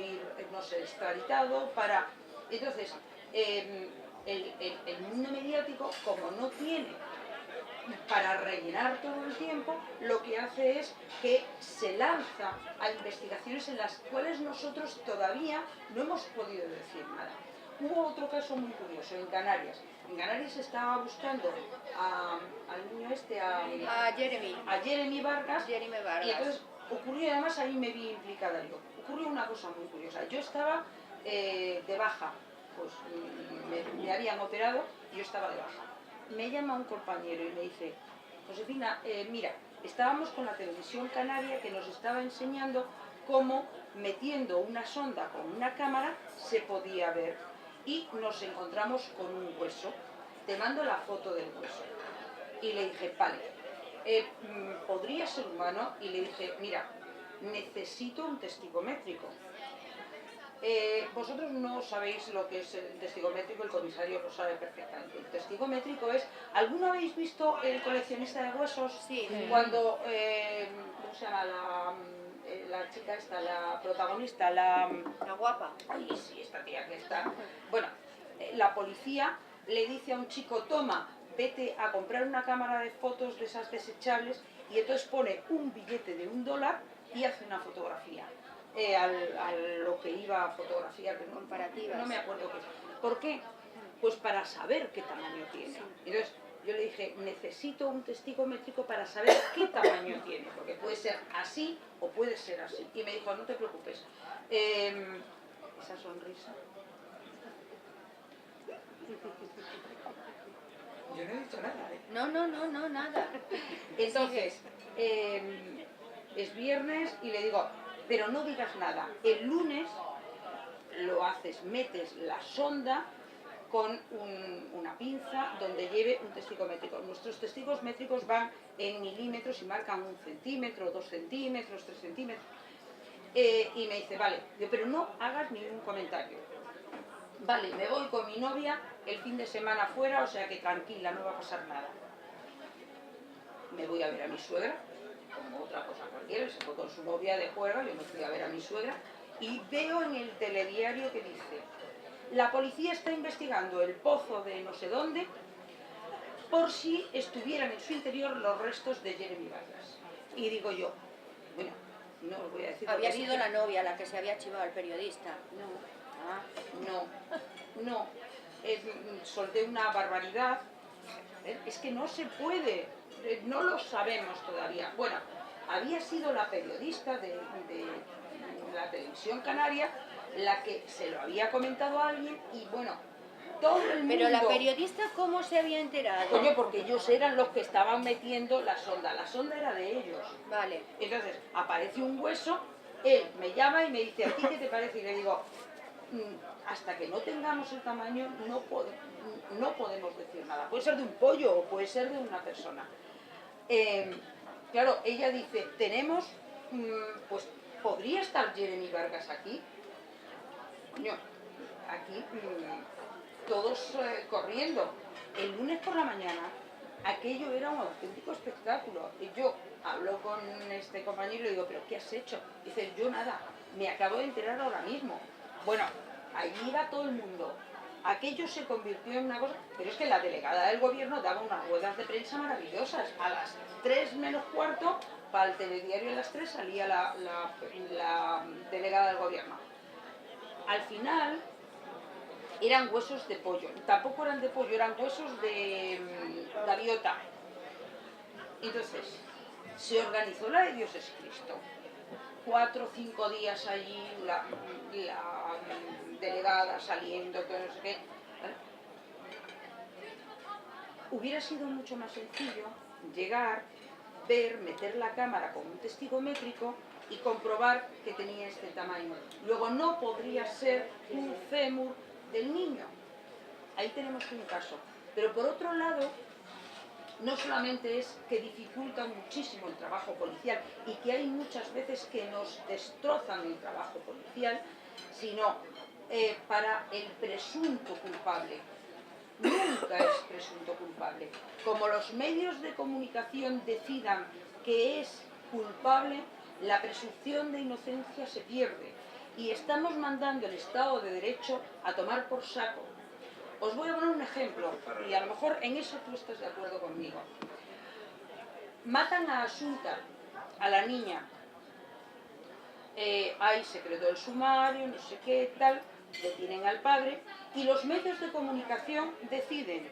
ser extraditado, para... Entonces, el mundo mediático, como no tiene para rellenar todo el tiempo, lo que hace es que se lanza a investigaciones en las cuales nosotros todavía no hemos podido decir nada. Hubo otro caso muy curioso en Canarias. En Canarias se estaba buscando al niño a Jeremy Vargas. Y entonces ocurrió, además ahí me vi implicada yo. Ocurrió una cosa muy curiosa. Yo estaba de baja, pues me habían operado y yo estaba de baja. Me llama un compañero y me dice, Josefina, mira, estábamos con la televisión canaria que nos estaba enseñando cómo metiendo una sonda con una cámara se podía ver y nos encontramos con un hueso. Te mando la foto del hueso. Y le dije, vale, ¿podría ser humano? Y le dije, mira, necesito un testigo métrico. Vosotros no sabéis lo que es el testigo métrico, el comisario lo sabe perfectamente. El testigo métrico es, ¿alguno habéis visto El coleccionista de huesos? Sí. Cuando, ¿cómo se llama la chica esta, la protagonista, La guapa. Ay, sí, esta tía que está... Bueno, la policía le dice a un chico, toma, vete a comprar una cámara de fotos de esas desechables, y entonces pone un billete de $1 y hace una fotografía. A lo que iba a fotografiar, Comparativas. no me acuerdo qué. ¿Por qué? Pues para saber qué tamaño tiene. Entonces yo le dije, necesito un testigo métrico para saber qué tamaño tiene, porque puede ser así o puede ser así. Y me dijo, no te preocupes. Esa sonrisa. Yo no he dicho nada, ¿eh? No, nada. Entonces, es viernes y le digo, pero no digas nada. El lunes lo haces, metes la sonda con una pinza donde lleve un testigo métrico. Nuestros testigos métricos van en milímetros y marcan 1 centímetro, 2 centímetros, 3 centímetros. Y me dice, vale, pero no hagas ningún comentario. Vale, me voy con mi novia el fin de semana fuera, o sea que tranquila, no va a pasar nada. Me voy a ver a mi suegra, como otra cosa cualquiera, se fue con su novia de juerga, yo me fui a ver a mi suegra, y veo en el telediario que dice, la policía está investigando el pozo de no sé dónde por si estuvieran en su interior los restos de Jeremy Vargas. Y digo yo, bueno, no os voy a decir... Había sido la novia la que se había chivado al periodista. No, solté una barbaridad. Es que no se puede, no lo sabemos todavía. Bueno, había sido la periodista de la televisión canaria la que se lo había comentado a alguien y bueno, todo el mundo... Pero la periodista, ¿cómo se había enterado? Coño, porque ellos eran los que estaban metiendo la sonda era de ellos. Vale. Entonces, aparece un hueso, él me llama y me dice, ¿a ti qué te parece? Y le digo, hasta que no tengamos el tamaño no podemos decir nada. Puede ser de un pollo o puede ser de una persona. Claro, ella dice, tenemos, pues, ¿podría estar Jeremy Vargas aquí? Coño, aquí todos corriendo. El lunes por la mañana aquello era un auténtico espectáculo. Y yo hablo con este compañero y le digo, ¿pero qué has hecho? Dice, yo nada, me acabo de enterar ahora mismo. Bueno, allí iba todo el mundo. Aquello se convirtió en una cosa... Pero es que la delegada del gobierno daba unas ruedas de prensa maravillosas. A las 3 menos cuarto, para el telediario a las 3 salía la delegada del gobierno. Al final eran huesos de pollo. Tampoco eran de pollo, eran huesos de gaviota. Entonces, se organizó la de Dios es Cristo. 4 o 5 días allí, la delegada saliendo, todo no sé qué. Hubiera sido mucho más sencillo llegar, ver, meter la cámara con un testigo métrico y comprobar que tenía este tamaño. Luego no podría ser un fémur del niño. Ahí tenemos un caso. Pero por otro lado, no solamente es que dificulta muchísimo el trabajo policial y que hay muchas veces que nos destrozan el trabajo policial, sino para el presunto culpable. Nunca es presunto culpable. Como los medios de comunicación decidan que es culpable, la presunción de inocencia se pierde y estamos mandando el Estado de Derecho a tomar por saco. Os voy a poner un ejemplo y a lo mejor en eso tú estás de acuerdo conmigo. Matan a Asunta, a la niña. Hay secreto del sumario, no sé qué, tal, detienen al padre y los medios de comunicación deciden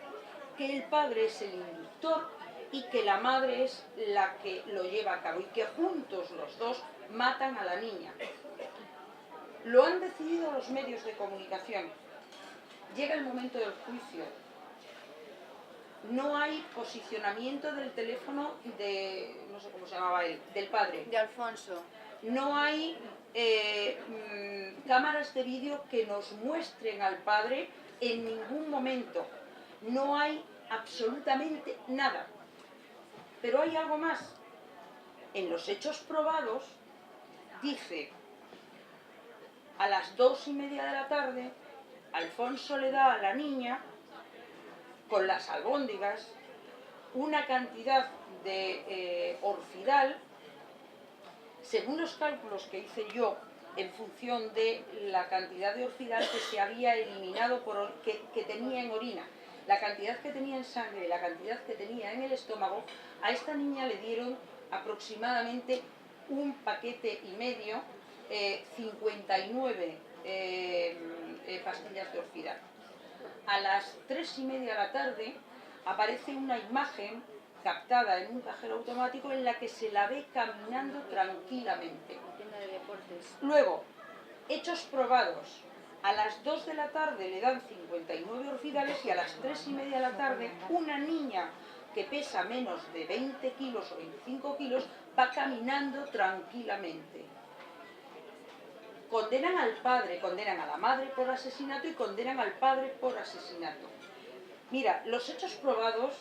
que el padre es el inductor y que la madre es la que lo lleva a cabo y que juntos los dos matan a la niña. Lo han decidido los medios de comunicación. Llega el momento del juicio. No hay posicionamiento del teléfono de, no sé cómo se llamaba él, del padre. De Alfonso. No hay cámaras de vídeo que nos muestren al padre en ningún momento. No hay absolutamente nada. Pero hay algo más. En los hechos probados dice, a las 2:30 de la tarde, Alfonso le da a la niña, con las albóndigas, una cantidad de orfidal, según los cálculos que hice yo, en función de la cantidad de orfidal que se había eliminado, que tenía en orina, la cantidad que tenía en sangre y la cantidad que tenía en el estómago, a esta niña le dieron aproximadamente 1,5 paquetes, 59 pastillas de orfidal. A las 3:30 de la tarde aparece una imagen captada en un cajero automático en la que se la ve caminando tranquilamente. Luego, hechos probados. A las 2 de la tarde le dan 59 orfidales y a las 3:30 de la tarde una niña que pesa menos de 20 kilos o 25 kilos va caminando tranquilamente. Condenan al padre, condenan a la madre por asesinato y condenan al padre por asesinato. Mira, los hechos probados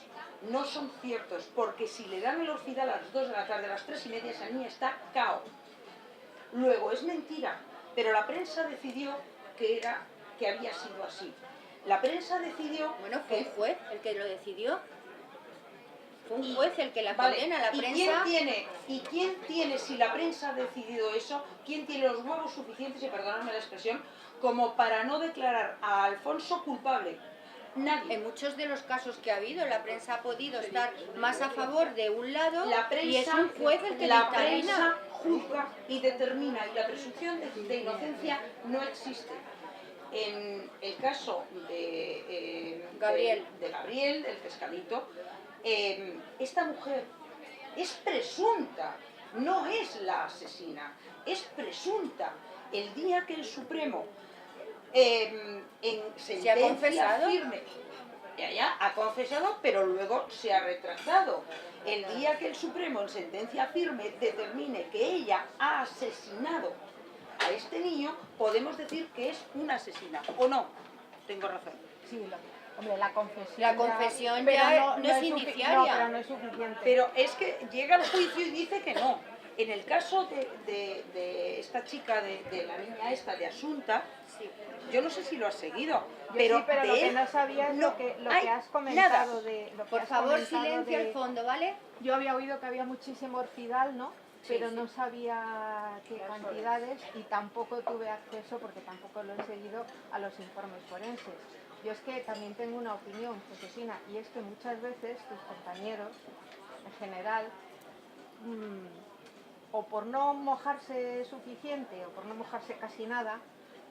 no son ciertos, porque si le dan el orfidal a las 2 de la tarde, a las 3:30, esa niña está cao. Luego, es mentira, pero la prensa decidió que había sido así. La prensa decidió... Bueno, fue el juez el que lo decidió. Fue un juez el que la condena, la prensa... ¿Y quién tiene, si la prensa ha decidido eso, quién tiene los huevos suficientes, y perdonadme la expresión, como para no declarar a Alfonso culpable? Nadie. En muchos de los casos que ha habido, la prensa ha podido estar más a favor de un lado y es un juez el que la dictamina. prensa juzga y determina, y la presunción de inocencia no existe. En el caso de Gabriel, del pescadito, esta mujer es presunta, no es la asesina, es presunta. El día que el Supremo en sentencia firme, ya ha confesado, pero luego se ha retractado. El día que el Supremo en sentencia firme determine que ella ha asesinado a este niño, podemos decir que es una asesina, ¿o no? Tengo razón. Sí, hombre, la confesión. La confesión ya no es indiciaria. No, pero no es suficiente. Pero es que llega al juicio y dice que no. En el caso de esta chica, de la niña esta, de Asunta, sí, yo no sé si lo has seguido, pero, sí, pero lo que no sabía es lo que has comentado de... Por favor, silencio al fondo, ¿vale? Yo había oído que había muchísimo orfidal, ¿no? Pero no sabía qué cantidades y tampoco tuve acceso, porque tampoco lo he seguido, a los informes forenses. Yo es que también tengo una opinión, Josefina, y es que muchas veces tus compañeros, en general, o por no mojarse suficiente o por no mojarse casi nada,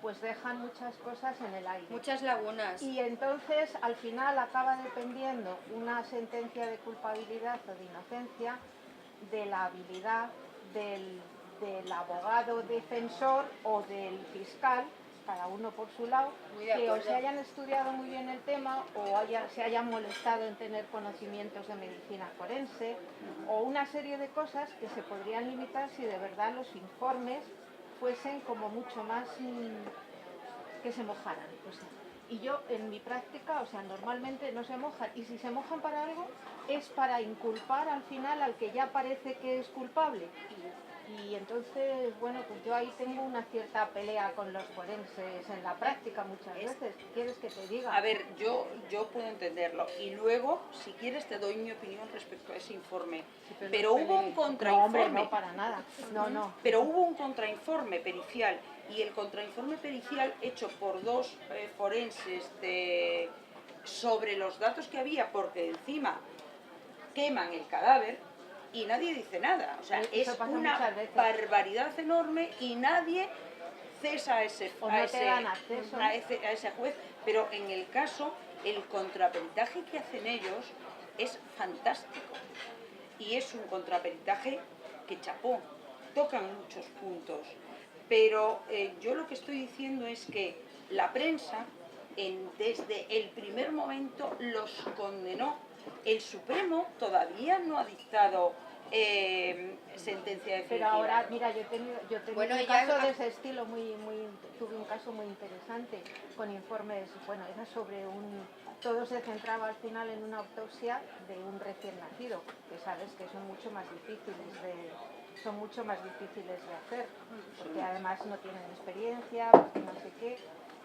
pues dejan muchas cosas en el aire. Muchas lagunas. Y entonces al final acaba dependiendo una sentencia de culpabilidad o de inocencia de la habilidad del abogado defensor o del fiscal, cada uno por su lado, que o se hayan estudiado muy bien el tema o se hayan molestado en tener conocimientos de medicina forense o una serie de cosas que se podrían limitar si de verdad los informes fuesen como mucho más que se mojaran. Y yo en mi práctica, normalmente no se mojan, y si se mojan para algo es para inculpar al final al que ya parece que es culpable. Y entonces, bueno, pues yo ahí tengo una cierta pelea con los forenses en la práctica muchas veces. ¿Quieres que te diga? A ver, yo puedo entenderlo. Y luego, si quieres, te doy mi opinión respecto a ese informe. Sí, pero hubo un contrainforme. No, hombre, no, para nada. No. Pero hubo un contrainforme pericial. Y el contrainforme pericial hecho por dos forenses sobre los datos que había, porque encima queman el cadáver, y nadie dice nada. O sea, es una barbaridad enorme y nadie cesa a ese juez. Pero en el caso, el contraperitaje que hacen ellos es fantástico. Y es un contraperitaje que chapó, tocan muchos puntos. Pero yo lo que estoy diciendo es que la prensa, desde el primer momento, los condenó. El Supremo todavía no ha dictado sentencia definitiva. Pero ahora, mira, yo he tenido Bueno, un ya- caso de ese estilo, tuve un caso muy interesante con informes, bueno, era sobre todo se centraba al final en una autopsia de un recién nacido, que sabes que son mucho más difíciles de hacer, porque además no tienen experiencia, porque no sé qué.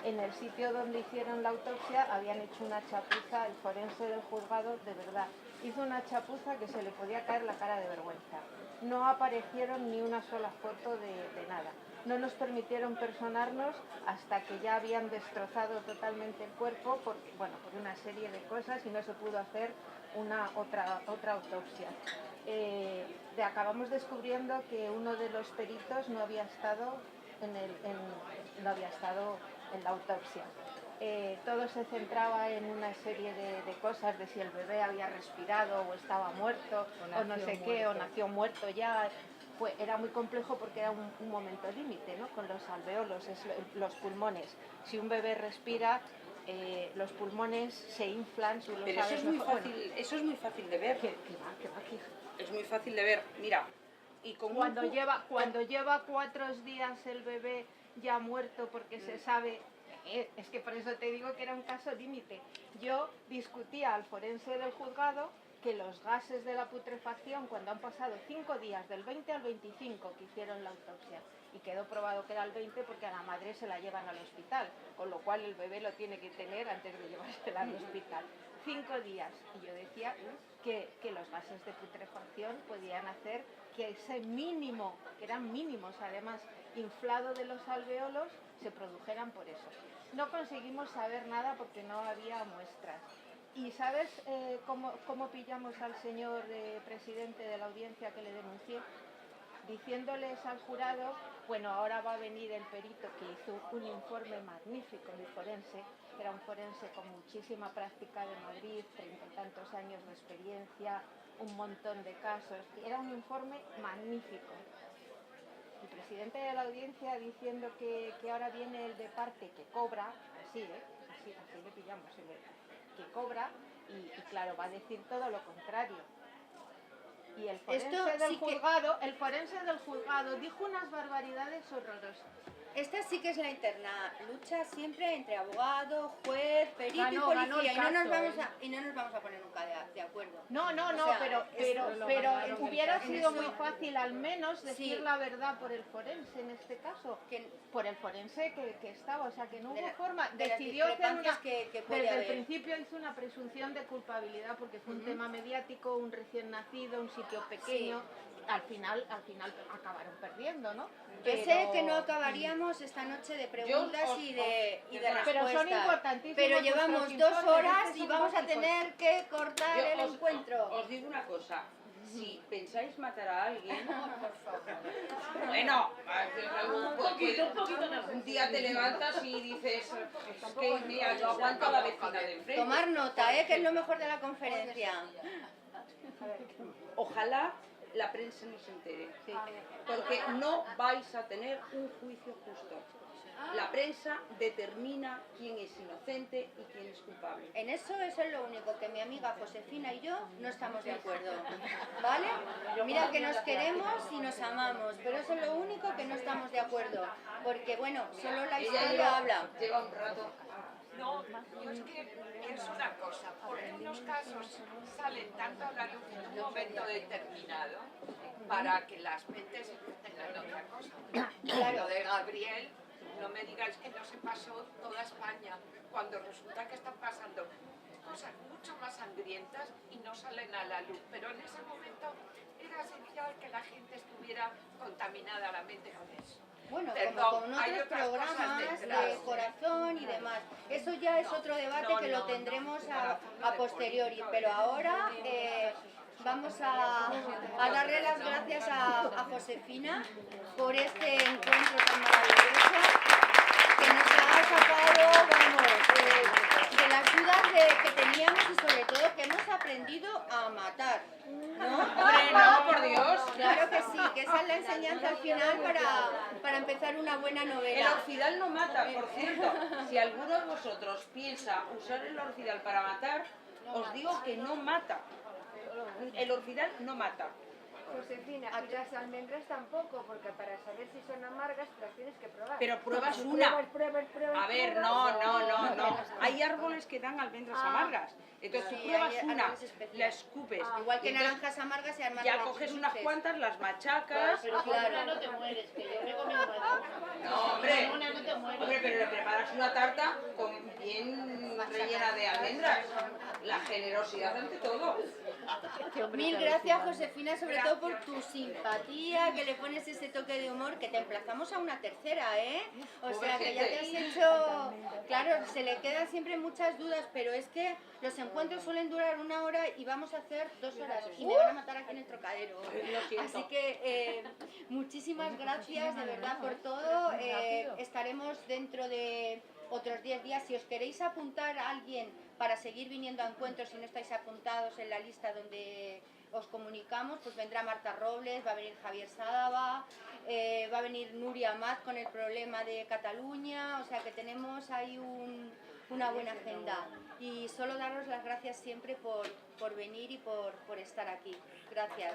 En el sitio donde hicieron la autopsia habían hecho una chapuza, el forense del juzgado, de verdad, hizo una chapuza que se le podía caer la cara de vergüenza. No aparecieron ni una sola foto de nada. No nos permitieron personarnos hasta que ya habían destrozado totalmente el cuerpo por una serie de cosas y no se pudo hacer otra autopsia. Acabamos descubriendo que uno de los peritos no había estado en la autopsia. Todo se centraba en una serie de cosas, de si el bebé había respirado o estaba muerto o no sé qué, o nació muerto ya. Era muy complejo porque era un momento límite, ¿no? Con los alveolos, los pulmones. Si un bebé respira, los pulmones se inflan. Tú lo Pero sabes eso es muy mejor. fácil, eso es muy fácil de ver. ¿Qué va, hija? Es muy fácil de ver. Mira, y con Cuando lleva 4 días el bebé ya muerto porque se sabe, es que por eso te digo que era un caso límite. Yo discutía al forense del juzgado que los gases de la putrefacción, cuando han pasado 5 días, del 20 al 25 que hicieron la autopsia, y quedó probado que era el 20 porque a la madre se la llevan al hospital, con lo cual el bebé lo tiene que tener antes de llevársela al hospital. 5 días. Y yo decía que los gases de putrefacción podían hacer que ese mínimo, que eran mínimos además, inflado de los alveolos, se produjeran por eso. No conseguimos saber nada porque no había muestras. ¿Y sabes cómo pillamos al señor presidente de la audiencia que le denunció? Diciéndoles al jurado, bueno, ahora va a venir el perito que hizo un informe magnífico de forense, era un forense con muchísima práctica de Madrid, 30 y tantos años de experiencia, un montón de casos, era un informe magnífico. El presidente de la audiencia diciendo que ahora viene el de parte que cobra, así le pillamos, que cobra, y claro, va a decir todo lo contrario. Y el forense del juzgado dijo unas barbaridades horrorosas. Esta sí que es la interna lucha siempre entre abogado, juez, perito y Ganó policía, el y no nos caso, vamos a poner nunca de acuerdo. No, O sea, pero hubiera sido muy eso- fácil al menos decir Sí. la verdad por el forense en este caso, por el forense que estaba, o sea que no De hubo la- forma, de las decidió hacer discrepancias que puede desde el haber. principio hizo una presunción de culpabilidad porque fue un tema mediático, un recién nacido, un sitio pequeño, al final acabaron perdiendo, ¿no? Yo sé que no acabaríamos esta noche de preguntas y de respuestas. Pero son importantísimos. Pero llevamos vuestros 2 informes, horas es que y son vamos a básicos. tener que cortar el Yo encuentro. os digo una cosa, si pensáis matar a alguien, Por favor. bueno, un día te levantas y dices, es que mira, yo aguanto a la vecina de enfrente. Tomar nota, que es lo mejor de la conferencia. Ojalá la prensa no se entere, porque no vais a tener un juicio justo. La prensa determina quién es inocente y quién es culpable. En eso es lo único que mi amiga Josefina y yo no estamos de acuerdo, ¿vale? Mira que nos queremos y nos amamos, pero eso es lo único que no estamos de acuerdo, porque bueno, solo la historia habla. Lleva un rato. No, yo es que pienso una cosa, porque unos casos salen tanto a la luz en un momento determinado para que las mentes tengan otra cosa. Lo de Gabriel, no me digáis que no se pasó toda España, cuando resulta que están pasando cosas mucho más sangrientas y no salen a la luz, pero en ese momento era esencial que la gente estuviera contaminada la mente con eso. Bueno, Perdón, como con hay otros otras cosas programas detrás. de corazón y demás. Eso ya es otro debate que lo tendremos a posteriori, pero ahora vamos a darle las gracias a Josefina por este encuentro tan maravilloso que nos ha sacado, vamos, de las dudas que teníamos y sobre todo que hemos aprendido a matar, ¿no? Hombre, no, por Dios. Claro que sí, que esa es la enseñanza al final para empezar una buena El novela. orfidal no mata, por cierto. Si alguno de vosotros piensa usar el orfidal para matar, os digo que no mata. El orfidal no mata. Josefina, y las almendras tampoco, porque para saber si son amargas las tienes que probar. Pero pruebas una. Pruebas, A ver, no. Hay árboles que dan almendras amargas. Entonces tú Sí, pruebas hay una, árboles especiales. la escupes. Igual que y entonces naranjas amargas y amargas. ya coges unas cuantas, las machacas. Pero con Claro. una no te mueres, que yo me he comido más de una. No, hombre. Con una no te mueres. Hombre, pero le preparas una tarta bien rellena de almendras. La generosidad ante todo. Mil gracias, Josefina, sobre todo por tu simpatía, que le pones ese toque de humor, que te emplazamos a una tercera, ¿eh? O sea, que ya te has hecho... Claro, se le quedan siempre muchas dudas, pero es que los encuentros suelen durar 1 hora y vamos a hacer 2 horas y me van a matar aquí en el Trocadero. Así que muchísimas gracias de verdad por todo. Estaremos dentro de otros 10 días. Si os queréis apuntar a alguien para seguir viniendo a encuentros, si no estáis apuntados en la lista donde os comunicamos, pues vendrá Marta Robles, va a venir Javier Sádava, va a venir Nuria Amat con el problema de Cataluña, o sea que tenemos ahí una buena agenda. Y solo daros las gracias siempre por venir y por estar aquí. Gracias.